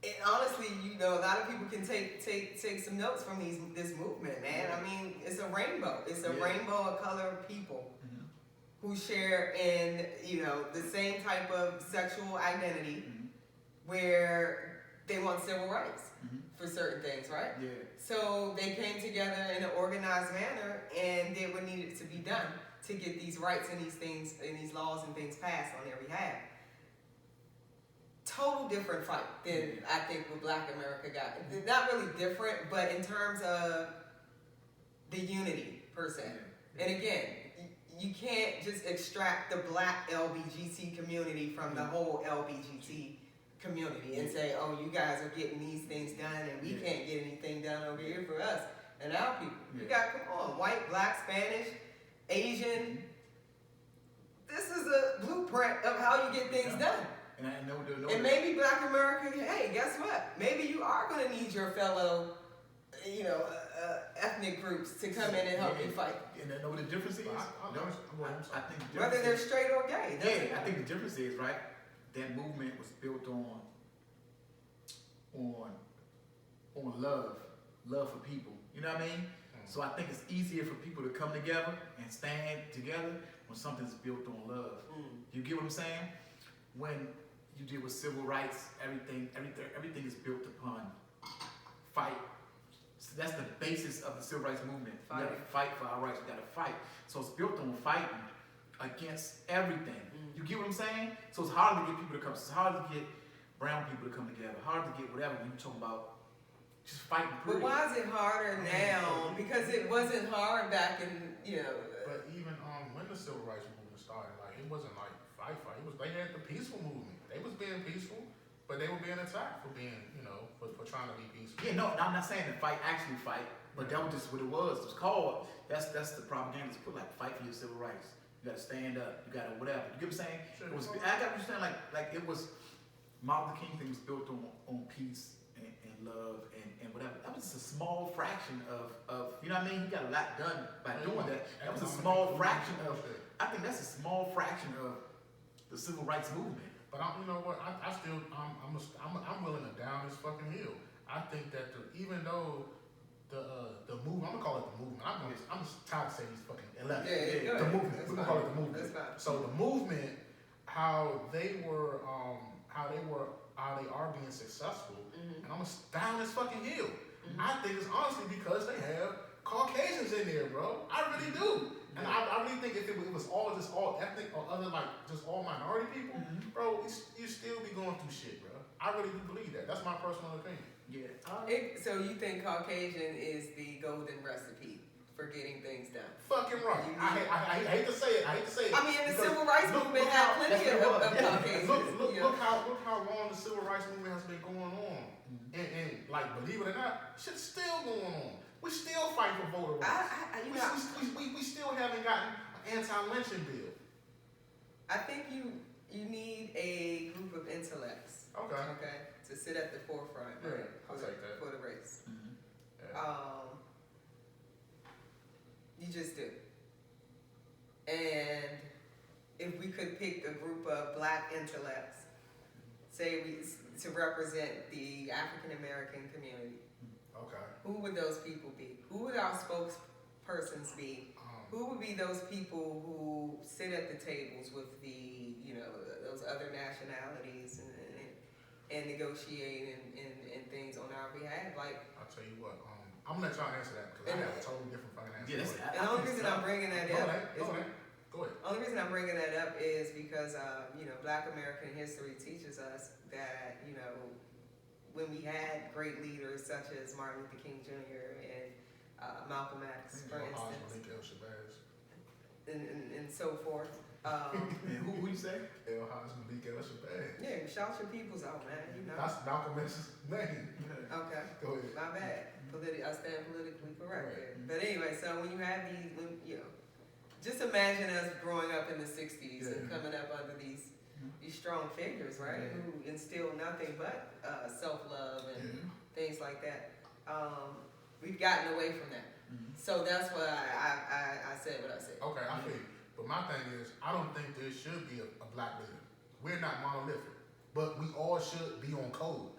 Speaker 2: and honestly, a lot of people can take some notes from this movement, man. I mean, it's a rainbow. It's a rainbow of color of people who share in, the same type of sexual identity, where they want civil rights for certain things, right?
Speaker 3: Yeah.
Speaker 2: So they came together in an organized manner and did what needed to be done to get these rights and these things and these laws and things passed on their behalf. Total different fight than I think what Black America got. Not really different, but in terms of the unity per se. And again, you can't just extract the Black LBGT community from the whole LBGT community and say, oh, you guys are getting these things done and we can't get anything done over here for us and our people. You got, come on, white, black, Spanish, Asian. This is a blueprint of how you get things done.
Speaker 3: And I know
Speaker 2: and maybe Black America, hey, guess what? Maybe you are going to need your fellow, ethnic groups to come in and help you fight.
Speaker 3: And I know what the difference is? I think the
Speaker 2: whether they're straight or gay.
Speaker 3: I think the difference is, right, that movement was built on love for people. You know what I mean? So I think it's easier for people to come together and stand together when something's built on love. You get what I'm saying? When you deal with civil rights, everything is built upon fight. So that's the basis of the civil rights movement. We gotta fight for our rights. We gotta fight. So it's built on fighting against everything. You get what I'm saying? So it's hard to get people to come. It's hard to get brown people to come together. Hard to get whatever when you talk about just fighting.
Speaker 2: But why is it harder now? Because it wasn't hard back in,
Speaker 1: But even when the civil rights movement started, it wasn't like fight. They had the peaceful movement. They was being peaceful, but they were being attacked for being, for trying to be peaceful.
Speaker 3: Yeah, no, I'm not saying to actually fight, but that was just what it was. It was called, that's the propaganda to put, fight for your civil rights. You gotta stand up, you gotta whatever. You get what I'm saying?
Speaker 1: Sure.
Speaker 3: I got to understand, like it was, Martin Luther King thing was built on peace and love and whatever. That was just a small fraction of you know what I mean? He got a lot done by doing that. That was a small fraction of, I think that's a small fraction of the civil rights movement.
Speaker 1: But you know what? I'm willing to down this fucking hill. I think that even though the movement. I'm gonna call it the movement. I'm just tired of saying these fucking 11.
Speaker 2: Yeah,
Speaker 1: The movement.
Speaker 2: That's
Speaker 1: We're gonna
Speaker 2: fine.
Speaker 1: call it the movement.
Speaker 2: That's fine.
Speaker 1: So the movement, how they are being successful, and I'm gonna down this fucking hill. I think it's honestly because they have Caucasians in there, bro. I really do. And I really think if it was all ethnic or other like just all minority people, bro, you still be going through shit, bro. I really do believe that. That's my personal opinion.
Speaker 3: Yeah.
Speaker 2: So you think Caucasian is the golden recipe for getting things done?
Speaker 1: Fucking right. I hate to say it. I
Speaker 2: mean, the civil rights movement had plenty of Caucasians.
Speaker 1: Look how long the civil rights movement has been going on. And like, believe it or not, shit's still going on. We still fight for voter rights. We still haven't gotten an anti-lynching bill.
Speaker 2: I think you need a group of intellects. Okay. To sit at the forefront, right?
Speaker 1: I'll take that.
Speaker 2: For the race.
Speaker 1: Yeah.
Speaker 2: You just do. And if we could pick a group of black intellects, to represent the African American community,
Speaker 1: Okay.
Speaker 2: who would those people be? Who would our spokespersons be? Who would be those people who sit at the tables with those other nationalities and negotiate and things on our behalf? Like,
Speaker 1: I'll tell you what. I'm gonna let y'all answer that because I have a totally different fucking answer.
Speaker 2: And the only reason I'm bringing that up
Speaker 1: Go ahead.
Speaker 2: Only reason I'm bringing that up is because Black American history teaches us that when we had great leaders such as Martin Luther King Jr. and Malcolm X, for instance, and so forth.
Speaker 3: Who you say?
Speaker 1: El Haj Malik El Shabazz.
Speaker 2: Yeah, shout your peoples out, man.
Speaker 1: That's Malcolm X's name.
Speaker 2: Okay.
Speaker 1: Go ahead.
Speaker 2: My bad. I stand politically correct there.
Speaker 1: Right.
Speaker 2: But anyway, so when you have these, just imagine us growing up in the 60s and coming up under these strong figures, right? Who instill nothing but self-love and things like that. We've gotten away from that. So that's why I said what I said.
Speaker 1: Okay, I feel you. But my thing is, I don't think there should be a black leader. We're not monolithic, but we all should be on code.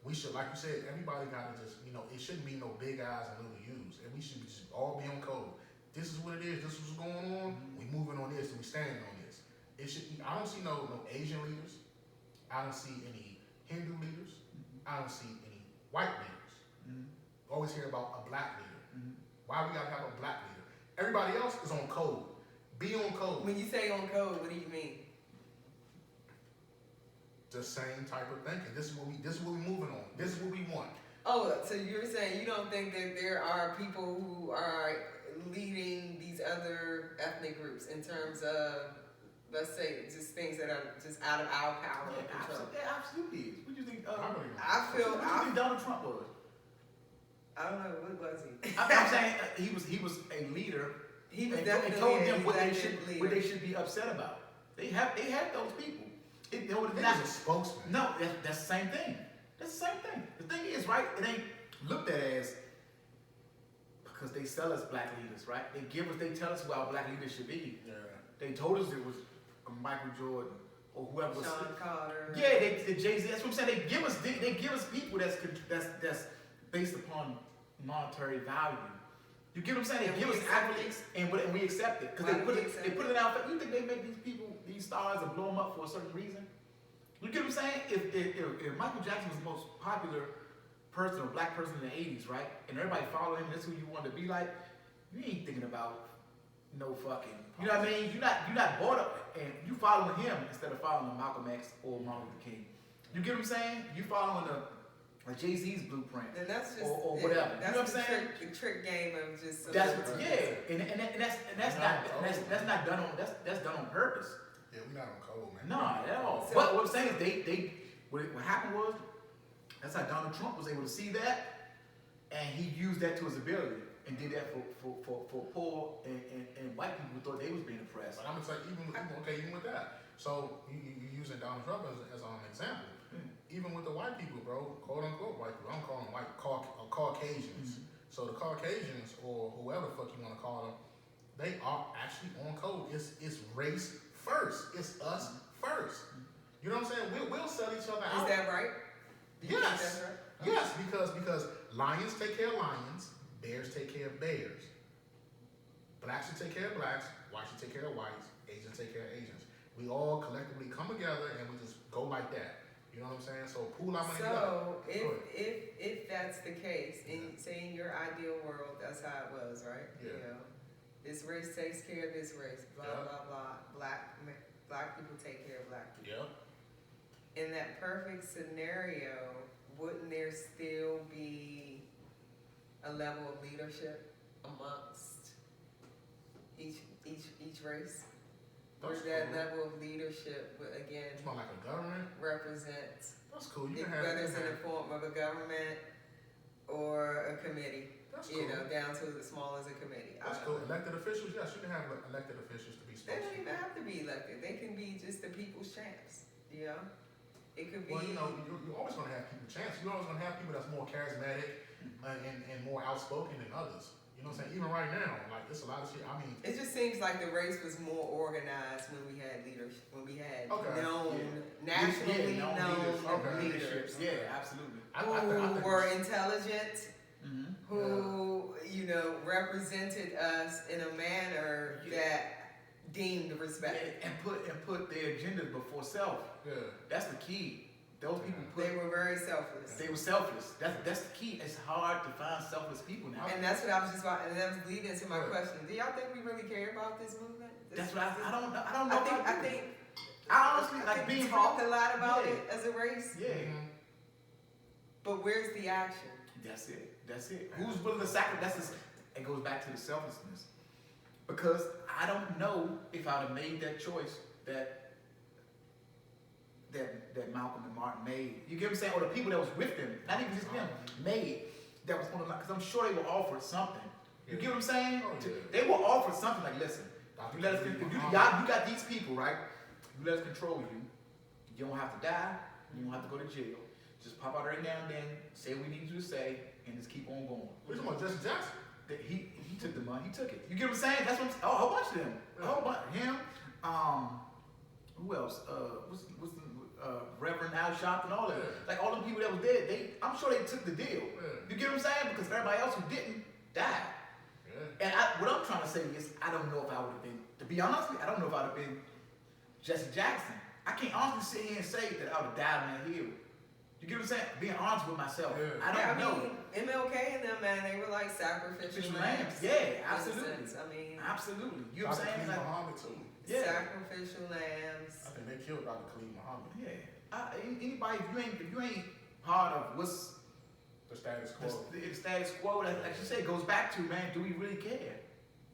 Speaker 1: We should, like you said, everybody gotta just, it shouldn't be no big eyes and little U's, and we should just all be on code. This is what it is. This is what's going on. We moving on this, and we standing on this. It should. I don't see no Asian leaders. I don't see any Hindu leaders. I don't see any white leaders. Always hear about a black leader. Why we gotta have a black leader? Everybody else is on code. Be on code.
Speaker 2: When you say on code, what do you mean?
Speaker 1: The same type of thinking. This is what we moving on. This is what we want.
Speaker 2: Oh, so you're saying you don't think that there are people who are leading these other ethnic groups in terms of, let's say, just things that are just out of our power and control?
Speaker 3: Absolutely is. What do you think?
Speaker 1: I really don't.
Speaker 2: I feel.
Speaker 3: What do you think Donald Trump was?
Speaker 2: I don't know. What was he?
Speaker 3: I'm saying he was a leader.
Speaker 2: He was
Speaker 3: and
Speaker 2: definitely
Speaker 3: told
Speaker 2: an
Speaker 3: them what
Speaker 2: executive leader.
Speaker 3: they should be upset about. They had those people.
Speaker 1: He was a spokesman.
Speaker 3: No, that's the same thing. That's the same thing. The thing is, right? It ain't looked at as because they sell us black leaders, right? They tell us who our black leaders should be.
Speaker 1: Yeah.
Speaker 3: They told us it was Michael Jordan or whoever was.
Speaker 2: Sean Carter.
Speaker 3: Yeah, the Jay-Z. That's what I'm saying. They give us people that's based upon monetary value. You get what I'm saying? They give us accolades and we accept it because they put it out. You think they make these people these stars and blow them up for a certain reason? You get what I'm saying? If Michael Jackson was the most popular person or black person in the 80s, right? And everybody followed him, that's who you wanted to be like, you ain't thinking about no fucking, you know what I mean? You're not bought up and you following him instead of following Malcolm X or Martin Luther King. You get what I'm saying? You following a Jay-Z's blueprint.
Speaker 2: And that's just
Speaker 3: or whatever.
Speaker 2: That's
Speaker 3: you know what I'm saying?
Speaker 2: The trick game of just.
Speaker 3: That's not done on purpose.
Speaker 1: Yeah, we're not on code, man.
Speaker 3: No, at all.
Speaker 2: So,
Speaker 3: what I'm saying is what happened was, that's how Donald Trump was able to see that, and he used that to his ability, and did that for poor and white people who thought they was being oppressed.
Speaker 1: But I'm gonna say even with that. So you using Donald Trump as an example. Even with the white people, bro, quote unquote white people, I'm calling them white Caucasians. So the Caucasians or whoever the fuck you want to call them, they are actually on code. It's race first. It's us first. You know what I'm saying? We'll sell each other out.
Speaker 2: Is that right? Do you think that's right?
Speaker 1: Yes, because lions take care of lions, Bears take care of bears. Blacks should take care of blacks. Whites should take care of whites. Asians take care of Asians. We all collectively come together and we just go like that. You know what I'm saying? So pool our money together.
Speaker 2: So if that's the case, say in your ideal world, that's how it was, right?
Speaker 1: Yeah.
Speaker 2: You know, this race takes care of this race. Blah blah blah. Black people take care of black people.
Speaker 1: Yeah.
Speaker 2: In that perfect scenario, wouldn't there still be a level of leadership amongst each race? Where that level of leadership would again
Speaker 1: It's more like a government.
Speaker 2: represent,
Speaker 1: That's cool. You can have
Speaker 2: whether it's in the form of a government or a committee,
Speaker 1: That's cool.
Speaker 2: you know, down to as small as a committee.
Speaker 1: That's cool. Elected officials, yes, you can have elected officials to be
Speaker 2: They don't
Speaker 1: spokespeople.
Speaker 2: even have to be elected. They can be just the people's champs. You know, it could be.
Speaker 1: Well, you know, you're always going to have people chance. You're always going to have people that's more charismatic and more outspoken than others. You know what I'm saying? Even right now, like, it's a lot of shit. I mean,
Speaker 2: It just seems like the race was more organized when we had leadership, when we had
Speaker 1: Okay.
Speaker 2: nationally known
Speaker 1: Okay.
Speaker 2: leaders
Speaker 3: Yeah, absolutely.
Speaker 1: I
Speaker 2: who
Speaker 1: think
Speaker 2: were intelligent,
Speaker 3: Mm-hmm.
Speaker 2: who you know represented us in a manner that deemed respect.
Speaker 3: And put their agenda before self.
Speaker 1: yeah.
Speaker 3: That's the key. Those people
Speaker 2: They were very selfless.
Speaker 3: they were selfless. That's the key. It's hard to find selfless people now.
Speaker 2: And that's what I was just about, and that was leading into my
Speaker 1: Right.
Speaker 2: question. Do y'all think we really care about this movement?
Speaker 3: That's what I don't know. I don't know.
Speaker 2: I think
Speaker 3: I honestly
Speaker 2: I
Speaker 3: like
Speaker 2: think
Speaker 3: being
Speaker 2: we talk
Speaker 3: home.
Speaker 2: a lot about
Speaker 3: Yeah.
Speaker 2: it as a race,
Speaker 3: Yeah,
Speaker 2: but where's the action?
Speaker 3: that's it. That's it. Who's willing to sacrifice? It goes back to the selflessness. Because I don't know if I'd have made that choice that Malcolm and Martin made. You get what I'm saying? Or the people that was with them, not even just them, made that was on the line. Because I'm sure they were offered something. You get what I'm saying?
Speaker 1: Oh, yeah.
Speaker 3: They were offered something like, listen, you let us, if you got these people, right? You let us control you. You don't have to die. You don't have to go to jail. Just pop out every now and then, say what we need you to say, and just keep on going.
Speaker 1: We're talking about Jesse Jackson.
Speaker 3: He took the money. He took it. You get what I'm saying? That's what I'm saying. Oh, a whole bunch of them. A whole bunch. Him. Who else? What's the Reverend Al Sharpton, all of them.
Speaker 1: Yeah.
Speaker 3: Like all them people that was dead. I'm sure they took the deal.
Speaker 1: Yeah.
Speaker 3: You get what I'm saying? Because everybody else who didn't died.
Speaker 1: Yeah.
Speaker 3: And what I'm trying to say is, I don't know if I would have been. To be honest with you, I don't know if I'd have been Jesse Jackson. I can't honestly sit here and say that I would have died on that hill. You get what I'm saying? Being honest with myself.
Speaker 1: Yeah.
Speaker 3: I don't know.
Speaker 2: mean, MLK and them, man, they were like sacrificial lambs.
Speaker 3: Yeah,
Speaker 2: in a
Speaker 3: absolutely.
Speaker 2: sense. I mean,
Speaker 3: Absolutely. You know what I'm saying?
Speaker 1: Dr. Khalid
Speaker 3: Like,
Speaker 1: Muhammad too.
Speaker 3: Yeah.
Speaker 2: sacrificial lambs.
Speaker 1: I think they killed Dr. Khalid Muhammad.
Speaker 3: yeah. Anybody, if you ain't part of what's
Speaker 1: The status quo.
Speaker 3: the status quo, like you say, goes back to, man, do we really care?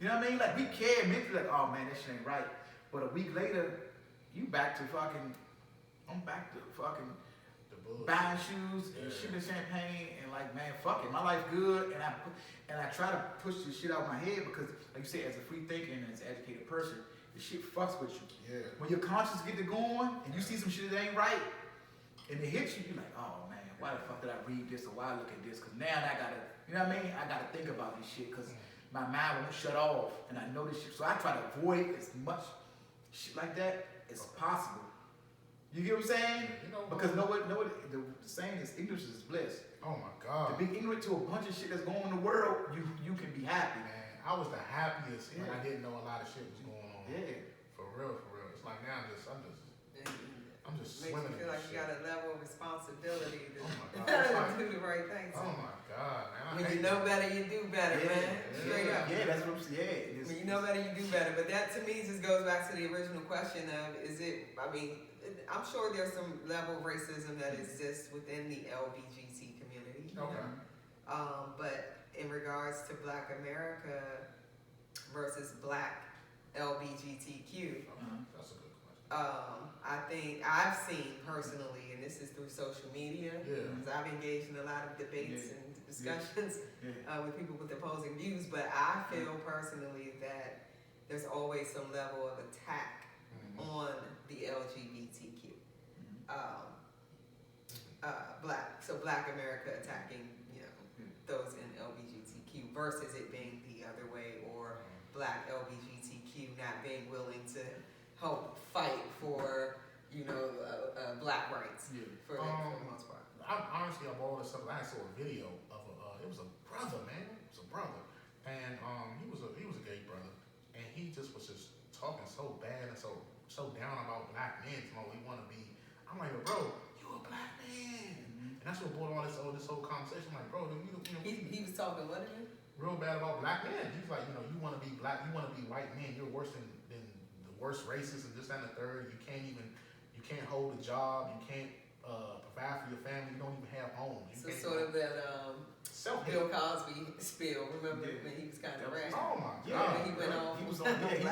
Speaker 3: You know what I mean? Like, we care mentally, like, oh man, that shit ain't right. But a week later, you back to fucking, I'm back to fucking
Speaker 1: The bullshit.
Speaker 3: buying shoes and
Speaker 1: Yeah.
Speaker 3: shipping champagne and like, man, fuck it, my life good, and I try to push this shit out of my head because, like you say, as a free thinker and as an educated person, the shit fucks with you.
Speaker 1: Yeah.
Speaker 3: When your conscience get to going and you see some shit that ain't right, and it hits you, you're like, oh man, why the fuck did I read this or why I look at this? Because now I gotta, you know what I mean? I gotta think about this shit because my mind won't shut off, and I know this shit. So I try to avoid as much shit like that as possible. You get what I'm saying?
Speaker 1: You know,
Speaker 3: Because the saying is ignorance is bliss.
Speaker 1: Oh my
Speaker 3: To
Speaker 1: God.
Speaker 3: be ignorant to a bunch of shit that's going on in the world, you can be happy.
Speaker 1: Man, I was the happiest when
Speaker 3: Yeah.
Speaker 1: I didn't know a lot of shit was going on.
Speaker 3: Yeah.
Speaker 1: For real, for real. It's like now I'm just
Speaker 2: Makes
Speaker 1: swimming
Speaker 2: you feel
Speaker 1: in
Speaker 2: like
Speaker 1: this
Speaker 2: you got a level of responsibility to
Speaker 1: Oh my God. It's like-
Speaker 2: do the right things.
Speaker 1: Oh my God, man. I
Speaker 2: When
Speaker 1: hate
Speaker 2: you know better, you do better, man. Straight up.
Speaker 3: Yeah, that's what I'm saying. Yeah.
Speaker 2: When you know better, you do better. But that to me just goes back to the original question of, is it, I mean, I'm sure there's some level of racism that exists within the LBGT community.
Speaker 1: Okay.
Speaker 2: But in regards to Black America versus Black LBGTQ,
Speaker 1: That's a good question.
Speaker 2: I think I've seen personally, and this is through social media,
Speaker 1: Yeah.
Speaker 2: because I've engaged in a lot of debates
Speaker 3: Yeah.
Speaker 2: and discussions
Speaker 3: Yeah.
Speaker 2: with people with opposing views, but I feel personally that there's always some level of attack on the LGBTQ. Black America attacking, those in LGBTQ versus it being the other way, or Black LGBTQ not being willing to help fight for, Black rights for the most part.
Speaker 1: Honestly, of all this stuff, I saw a video of it was a brother, man. It was a brother. He was a gay brother, and he just was just talking so bad and so down about black men. We want to be. I'm like, bro, you a black man, and that's what brought all this whole conversation. I'm like, bro,
Speaker 2: he was talking what again?
Speaker 1: Real bad about black men. He's like, you want to be black, you want to be white men. You're worse than the worst races and this and the third. You can't hold a job. You can't provide for your family. You don't even have homes.
Speaker 2: So sort of that Bill Cosby spill. Remember when he was kind of ranting?
Speaker 1: Oh my God!
Speaker 2: Yeah, he went on.
Speaker 3: He was on. And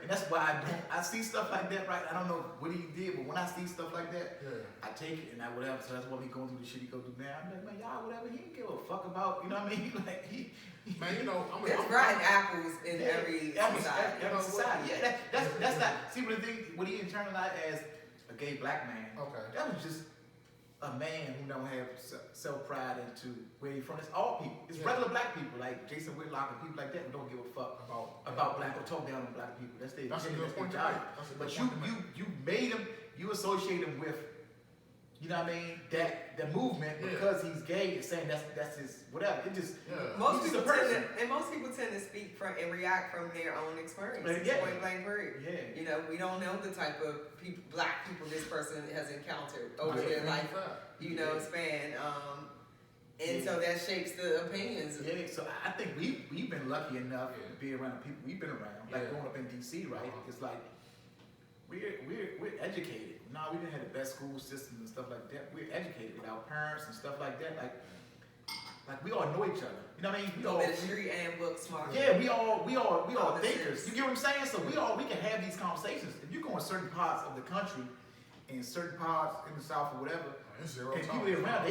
Speaker 3: that's why I see stuff like that. Right? I don't know what he did, but when I see stuff like that, I take it and I whatever. So that's why he going through the shit he go through now. I'm like, man, y'all whatever. He don't give a fuck about. You know what I mean? Like he.
Speaker 1: Man,
Speaker 2: there's rotten apples in every society.
Speaker 3: Every society. Yeah, that's not. See what the thing? What he internalized as a gay black man.
Speaker 1: Okay.
Speaker 3: That was just a man who don't have self-pride into where he's from. It's all people. It's regular black people like Jason Whitlock and people like that who don't give a fuck about black or talk down on black people. That's their job. But you made him. You associate him with. You know what I mean? That the movement because he's gay is saying that's his whatever. It just
Speaker 2: most people tend to speak from and react from their own experience. Point blank period.
Speaker 3: Yeah.
Speaker 2: You know, we don't know the type of black people this person has encountered over their life. You know, span. And so that shapes the opinions.
Speaker 3: Yeah. So I think we've been lucky enough to be around people we've been around. Like growing up in DC, right? It's like we're educated. No, we didn't have the best school systems and stuff like that. We're educated with our parents and stuff like that. Like we all know each other. You know what I mean? We all
Speaker 2: street and book smart.
Speaker 3: Yeah, we all thinkers. You get what I'm saying? So we can have these conversations. If you go in certain parts of the country, in certain parts in the South or whatever, and people around,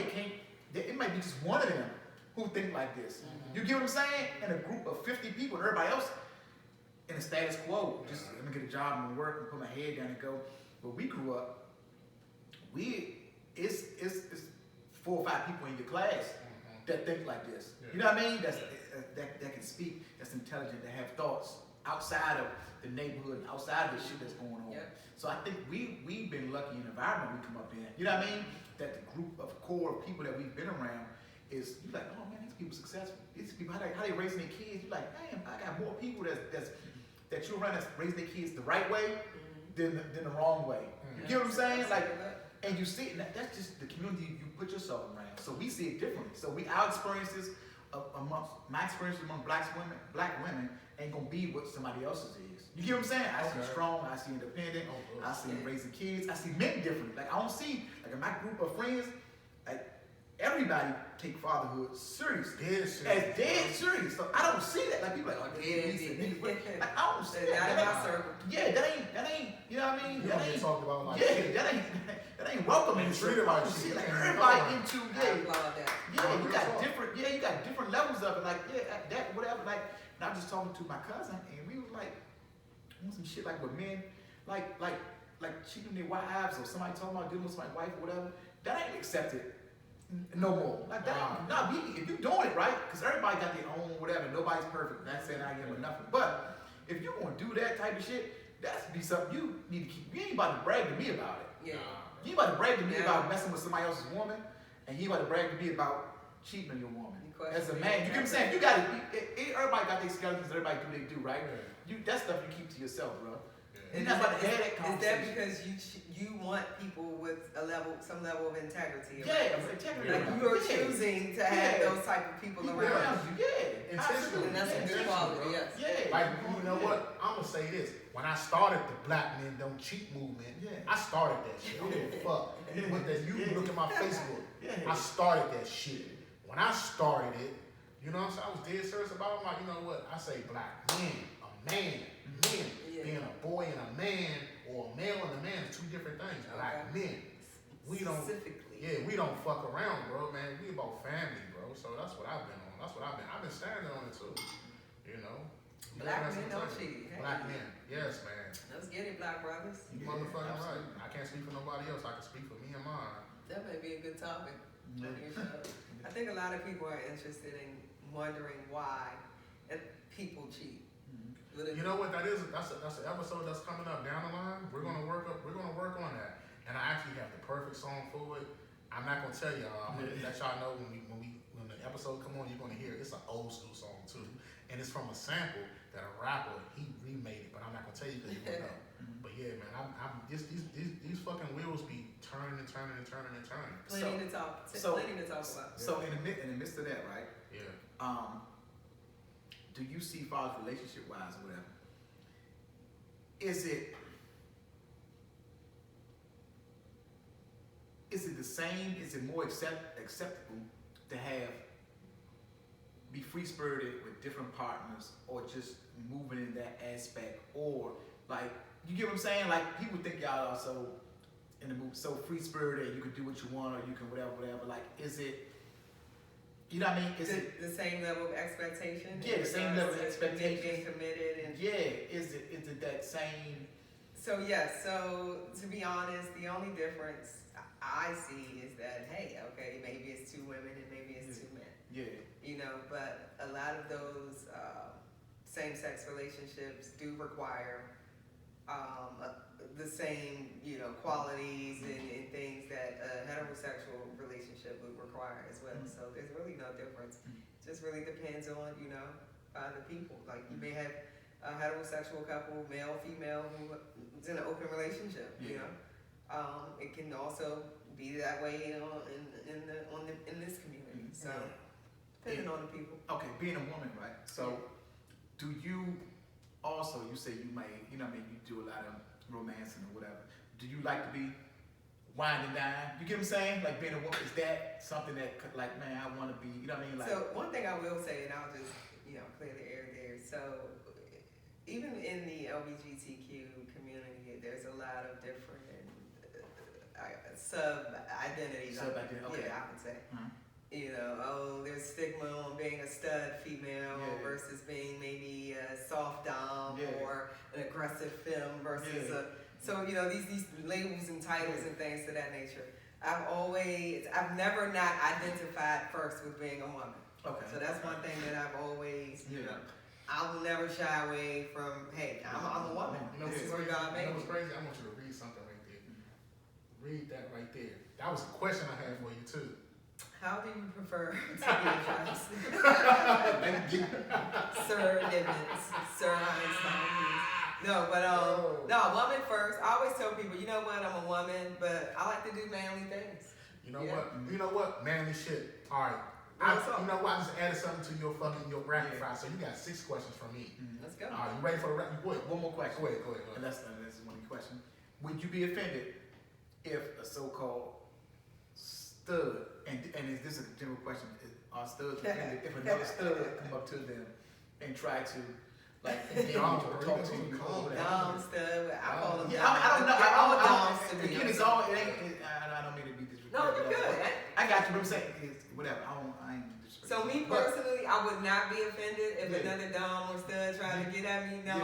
Speaker 3: it might be just one of them who think like this. Mm-hmm. You get what I'm saying? In a group of 50 people, and everybody else in the status quo, just let me get a job and work and put my head down and go. When we grew up, it's 4 or 5 people in your class that think like this. Yeah. You know what I mean? That can speak, that's intelligent, that have thoughts outside of the neighborhood, outside of the shit that's going on. Yep. So I think we've been lucky in the environment we come up in. You know what I mean? That the group of core of people that we've been around is you like, oh man, these people successful. These people how they raising their kids. You like, man, I got more people that you're around that's raising their kids the right way than the wrong way. You get what I'm saying? Like, and you see it, that's just the community you put yourself around. So we see it differently. So our experiences my experience among black women ain't gonna be what somebody else's is. You get what I'm saying? I see strong, I see independent, I see raising kids, I see men differently. Like I don't see, like in my group of friends, like everybody take fatherhood seriously. Dead serious. So I don't see that. Like people like, oh, like I don't see that. Yeah, that ain't, you know what I mean? That ain't talked about like that ain't welcoming. Treated like shit. Like everybody into you got different levels of it. Like that whatever. Like and I was just talking to my cousin and we was like some shit like with men, like cheating their wives or somebody talking about dealing with somebody's wife or whatever. That ain't accepted. No more. Like that. If you doing it right, because everybody got their own whatever. Nobody's perfect. Not saying I am or nothing. But if you gonna do that type of shit, that's be something you need to keep. You ain't about to brag to me about it. Yeah. You ain't about to brag to me about messing with somebody else's woman, and you about to brag to me about cheating on your woman. As a man, you get what I'm saying? You got to. Everybody got their skeletons. Everybody do they do right. Yeah. That stuff you keep to yourself, bro. You're not about to have that conversation.
Speaker 2: Is that because you want people with some level of integrity?
Speaker 3: Yeah, integrity.
Speaker 2: Like you are choosing to have those type of people around you.
Speaker 3: Yeah,
Speaker 2: absolutely. And that's a good quality. Yes.
Speaker 1: Yeah. Like you know what? I'm gonna say this. When I started the Black Men Don't Cheat movement, I started that shit. I don't give a fuck. You can look at my Facebook. I started that shit. When I started it, you know what I'm saying? I was dead serious about it. I'm like, you know what? I say black men, a man, men. Being a boy and a man, or a male and a man is two different things. Black men. We don't fuck around, bro, man. We about family, bro. So that's what I've been on. I've been standing on it too. You know.
Speaker 2: Black men don't cheat.
Speaker 1: Black men. Yes, man.
Speaker 2: Let's get it, black brothers.
Speaker 1: You motherfucking right. I can't speak for nobody else. I can speak for me and mine.
Speaker 2: That may be a good topic. I think a lot of people are interested in wondering why people cheat.
Speaker 1: You know what that is? That's an episode that's coming up down the line. We're gonna work on that, and I actually have the perfect song for it. I'm not gonna tell y'all. I'm gonna let y'all know when the the episode come on, you're gonna hear it's an old school song too, and it's from a sample that a rapper he remade it, but I'm not gonna tell you because you won't know. But yeah, man, I'm just these fucking wheels be turning and turning and turning and turning.
Speaker 2: Plenty to talk about.
Speaker 3: So in the midst of that, right?
Speaker 1: Yeah.
Speaker 3: Do you see far as relationship wise or whatever? Is it the same? Is it more acceptable to be free spirited with different partners, or just moving in that aspect, or like you get what I'm saying? Like people think y'all are so in the mood, so free spirited, you can do what you want, or you can whatever. Like, is it? You know what I mean? Is it
Speaker 2: the same level of expectation?
Speaker 3: Yeah, the same level of expectation.
Speaker 2: Being committed and
Speaker 3: Is it that same?
Speaker 2: So yes. So to be honest, the only difference I see is that maybe it's 2 women and maybe it's 2 men.
Speaker 3: Yeah.
Speaker 2: You know, but a lot of those same-sex relationships do require the same, qualities and things that a heterosexual relationship would require as well. So there's really no difference. It just really depends on, the people. Like you may have a heterosexual couple, male, female, who's in an open relationship, it can also be that way in this community. So depending on the people.
Speaker 3: Okay, being a woman, right? So do you also, you say you might, you do a lot of romancing or whatever. Do you like to be wine and dine? You get what I'm saying? Like being a woman, is that something that, like, man, I want to be, you know what I mean? Like,
Speaker 2: so one thing I will say, and I'll just, clear the air there. So even in the LGBTQ community, there's a lot of different sub-identities.
Speaker 3: Sub-identity, okay.
Speaker 2: Yeah, I would say.
Speaker 3: Mm-hmm.
Speaker 2: There's stigma on being a stud female versus being maybe a soft dom or an aggressive femme versus these labels and titles and things to that nature. I've never not identified first with being a woman.
Speaker 3: Okay.
Speaker 2: So that's one thing that I've always, I will never shy away from, hey, I'm a woman. This is where God made me.
Speaker 1: What's crazy? I want you to read something right there. Read that right there. That was a question I had for you too.
Speaker 2: How do you prefer to be addressed? Sir Nimitz, Sir Einstein. No, but woman first. I always tell people, you know what, I'm a woman, but I like to do manly things.
Speaker 1: You know what? Manly shit. All right. I just added something to your rapid fire. So you got 6 questions from me.
Speaker 2: Let's go.
Speaker 1: All right, you ready for the rapid? Go ahead.
Speaker 3: One more question.
Speaker 1: Go ahead.
Speaker 3: And that's one question. Would you be offended if a so-called stud, and is this a general question? Are studs offended if another stud come up to them and try to engage or talk to you?
Speaker 2: Dom stud. I call them.
Speaker 3: I don't know.
Speaker 2: All doms to me.
Speaker 3: Again, it's all. I don't mean to be disrespectful.
Speaker 2: No, you're good.
Speaker 3: I got you. What I'm saying is whatever. I ain't disrespectful.
Speaker 2: So me personally, I would not be offended if another dom or stud tried to get at me. No,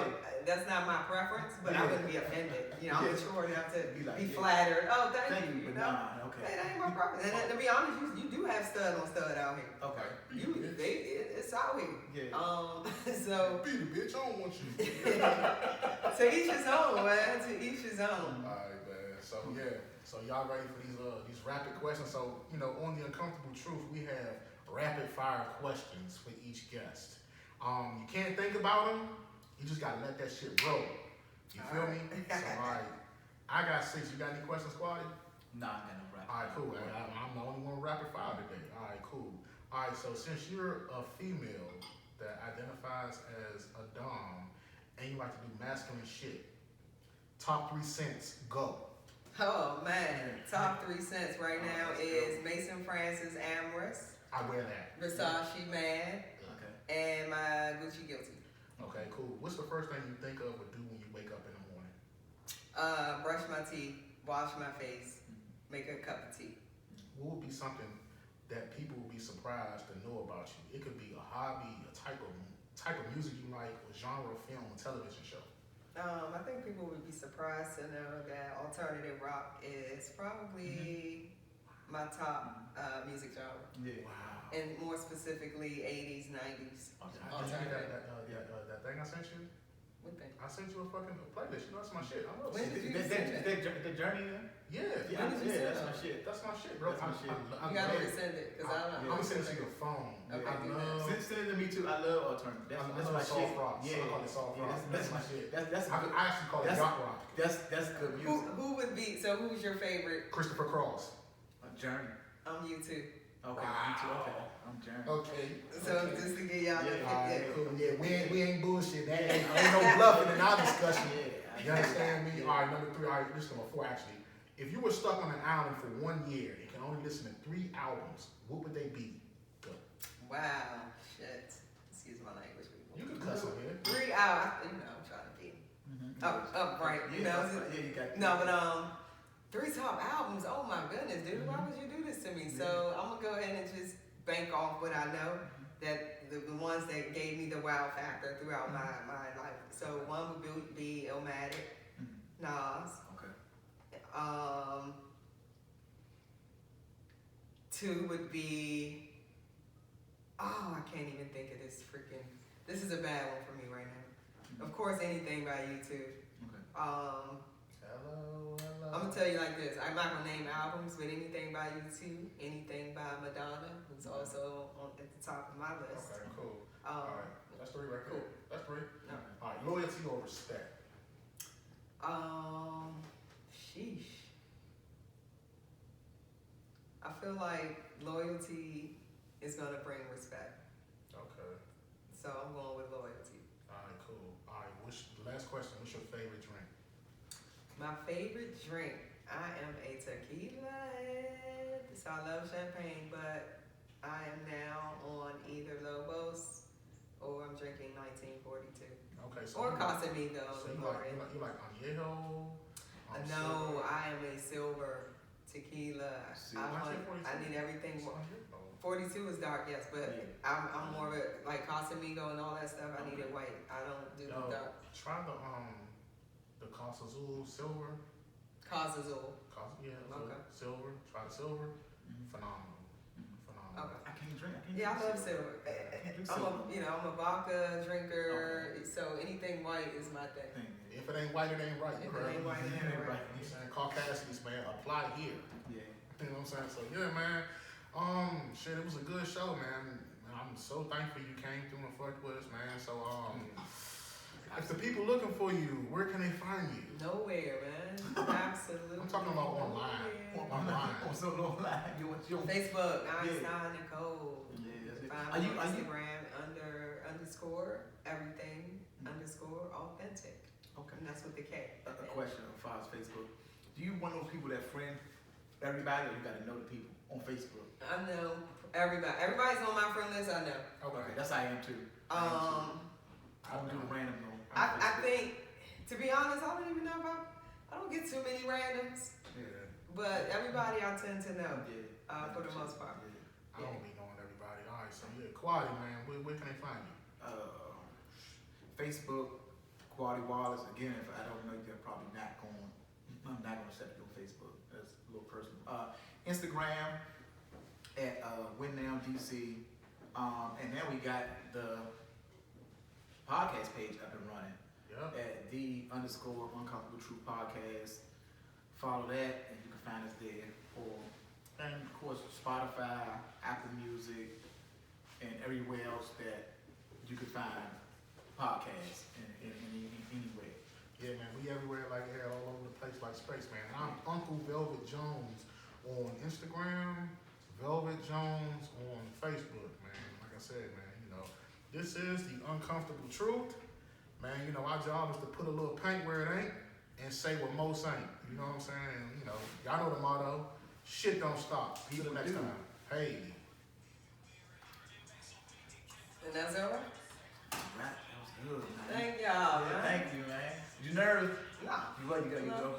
Speaker 2: that's not my preference, but I wouldn't be offended. I'm mature enough to be flattered. Oh, thank you.
Speaker 3: Okay.
Speaker 2: That ain't my preference. And to be honest, you do have stud on stud out here.
Speaker 3: Okay.
Speaker 2: It's out here.
Speaker 3: Yeah.
Speaker 2: So.
Speaker 1: Be the bitch. I don't want you.
Speaker 2: To each his own, man. To each his own.
Speaker 1: All right, man. So y'all ready for these rapid questions? So on the Uncomfortable Truth, we have rapid fire questions for each guest. You can't think about them. You just gotta let that shit roll. You feel me? So all right, I got 6. You got any questions, Squatty?
Speaker 3: Nah, I got no rapid.
Speaker 1: All right, cool. I'm the only one rapid fire today. All right, cool. All right, so since you're a female that identifies as a dom and you like to do masculine shit, top 3 scents, go.
Speaker 2: Oh man, top 3 scents right now is Mason Francis Amorous.
Speaker 1: I wear that.
Speaker 2: Versace Mad.
Speaker 3: Okay.
Speaker 2: And my Gucci Guilty.
Speaker 1: Okay, cool. What's the first thing you think of or do when you wake up in the morning?
Speaker 2: Brush my teeth, wash my face, make a cup of tea.
Speaker 1: What would be something that people would be surprised to know about you? It could be a hobby, a type of music you like, or genre of film, or television show.
Speaker 2: I think people would be surprised to know that alternative rock is probably my top music genre.
Speaker 3: Yeah.
Speaker 1: Wow.
Speaker 2: And more specifically 80s, 90s.
Speaker 1: That thing I sent you?
Speaker 2: What thing?
Speaker 1: I sent you a fucking playlist. You know, that's my shit. I love
Speaker 2: When
Speaker 1: shit.
Speaker 2: did you
Speaker 3: Is that the journey in?
Speaker 1: Yeah,
Speaker 3: Yeah,
Speaker 2: When did you send
Speaker 3: that's
Speaker 2: that?
Speaker 3: my shit.
Speaker 1: that's my shit, bro.
Speaker 3: That's my shit.
Speaker 2: You gotta resend it, cause I don't
Speaker 1: I'm
Speaker 2: know.
Speaker 1: gonna send it to your phone.
Speaker 2: Okay,
Speaker 1: I
Speaker 2: do
Speaker 1: love.
Speaker 3: Send it to me too. I love alternative. That's
Speaker 1: I love
Speaker 3: my
Speaker 1: soft
Speaker 3: shit.
Speaker 1: rock.
Speaker 3: Yeah,
Speaker 1: I call it soft rock.
Speaker 3: That's my shit. That's
Speaker 1: I actually call it
Speaker 3: that's-
Speaker 1: yacht rock.
Speaker 3: that's good music.
Speaker 2: Who would be? So who's your favorite?
Speaker 1: Christopher Cross.
Speaker 3: A journey.
Speaker 2: You too.
Speaker 3: Okay, me too. Okay, I'm journey.
Speaker 1: Okay.
Speaker 2: So just to get y'all
Speaker 3: Yeah,
Speaker 2: to
Speaker 1: Alright, cool. Yeah, we ain't bullshit. That ain't no
Speaker 2: Yeah.
Speaker 1: bluffing in our discussion.
Speaker 3: Yeah,
Speaker 1: You understand me? All right, number 3. All right, this is number 4 actually. If you were stuck on an island for 1 year and can only listen to 3 albums, what would they be? Go.
Speaker 2: Wow, shit. Excuse my language, people.
Speaker 1: You can cuss on here.
Speaker 2: 3 hours. You know, I'm trying to be upright. You know.
Speaker 3: you got
Speaker 2: No, but 3 top albums. Oh my goodness, dude. Why would you do this to me? So I'm gonna go ahead and just bank off what I know. That the ones that gave me the wow factor throughout my life. So one would be Illmatic, Nas.
Speaker 3: Okay.
Speaker 2: 2 would be, oh, I can't even think of this freaking. This is a bad one for me right now. Of course, anything by YouTube.
Speaker 3: Okay.
Speaker 1: Hello.
Speaker 2: I'm gonna tell you like this. I'm not gonna name albums, but anything by YouTube, anything by Madonna, who's also at the top of my list.
Speaker 1: Okay, cool. All right, that's 3 right there.
Speaker 2: Cool.
Speaker 1: That's 3.
Speaker 2: No.
Speaker 1: All right, loyalty or respect?
Speaker 2: Sheesh. I feel like loyalty is gonna bring respect,
Speaker 1: Okay.
Speaker 2: so I'm going with loyalty.
Speaker 1: All right, cool. All right, last question. What's your favorite drink?
Speaker 2: My favorite drink, I am a tequila head, so I love champagne, but I am now on either Lobos or I'm drinking 1942.
Speaker 1: Okay, so
Speaker 2: Or
Speaker 1: you
Speaker 2: Casamigo.
Speaker 1: So you like añejo?
Speaker 2: No, I am a silver tequila. I need everything. 42 is dark, yes, but I'm more of a, like Casamigo and all that stuff. I need it white. I don't do the dark.
Speaker 1: Try the Casa Azul silver.
Speaker 2: Casa Azul.
Speaker 1: Yeah,
Speaker 2: Okay.
Speaker 1: silver. Try the silver. Phenomenal.
Speaker 2: Okay.
Speaker 3: I can't drink.
Speaker 2: Yeah, I love silver. I'm a vodka drinker, so anything white is my thing.
Speaker 1: If it ain't white, it ain't right.
Speaker 2: If it ain't white, it ain't right.
Speaker 1: You know what I'm saying? Caucasians, man, apply here.
Speaker 3: Yeah.
Speaker 1: You know what I'm saying? So yeah, man. Shit, it was a good show, man. I'm so thankful you came through and fucked with us, man. So if the people looking for you, where can they find you?
Speaker 2: Nowhere, man. Absolutely.
Speaker 1: I'm talking about online. Online.
Speaker 3: So online. You want your
Speaker 2: Facebook, Einstein Nicole.
Speaker 3: Yeah, that's it.
Speaker 2: Find
Speaker 3: Are
Speaker 2: me
Speaker 3: you
Speaker 2: on Instagram underscore everything underscore authentic.
Speaker 3: Okay.
Speaker 2: And that's with the K.
Speaker 3: A question as far as Facebook. Do you one of those people that friend everybody, or you gotta know the people on Facebook?
Speaker 2: I know everybody. Everybody's on my friend list. I know.
Speaker 3: Okay, that's how I am too. I don't do random no.
Speaker 2: I think, to be honest, I don't even know about. I don't get too many randoms,
Speaker 1: Yeah.
Speaker 2: but everybody I tend to know for the most part.
Speaker 1: I don't be knowing everybody. All right, so yeah, Quality, man. Where can they find you?
Speaker 3: Facebook, Quality Wallace. Again, if I don't know, you're probably not going. I'm not gonna accept you on Facebook. That's a little personal. Instagram at WinNowDC, and then we got the podcast page up and running
Speaker 1: Yep.
Speaker 3: at _Uncomfortable Truth Podcast. Follow that, and you can find us there. And of course, Spotify, Apple Music, and everywhere else that you can find podcasts in any way.
Speaker 1: Yeah, man, we everywhere like hell, all over the place like space, man. And I'm Uncle Velvet Jones on Instagram, Velvet Jones on Facebook, man. Like I said, man, this is the Uncomfortable Truth. Man, our job is to put a little paint where it ain't and say what most ain't. You know what I'm saying? And, y'all know the motto, shit don't stop. See you next time. Hey.
Speaker 2: And that's all right?
Speaker 3: Right, that was good, man.
Speaker 2: Thank y'all, man.
Speaker 3: Thank you, man. You nervous?
Speaker 2: Nah.
Speaker 3: You go.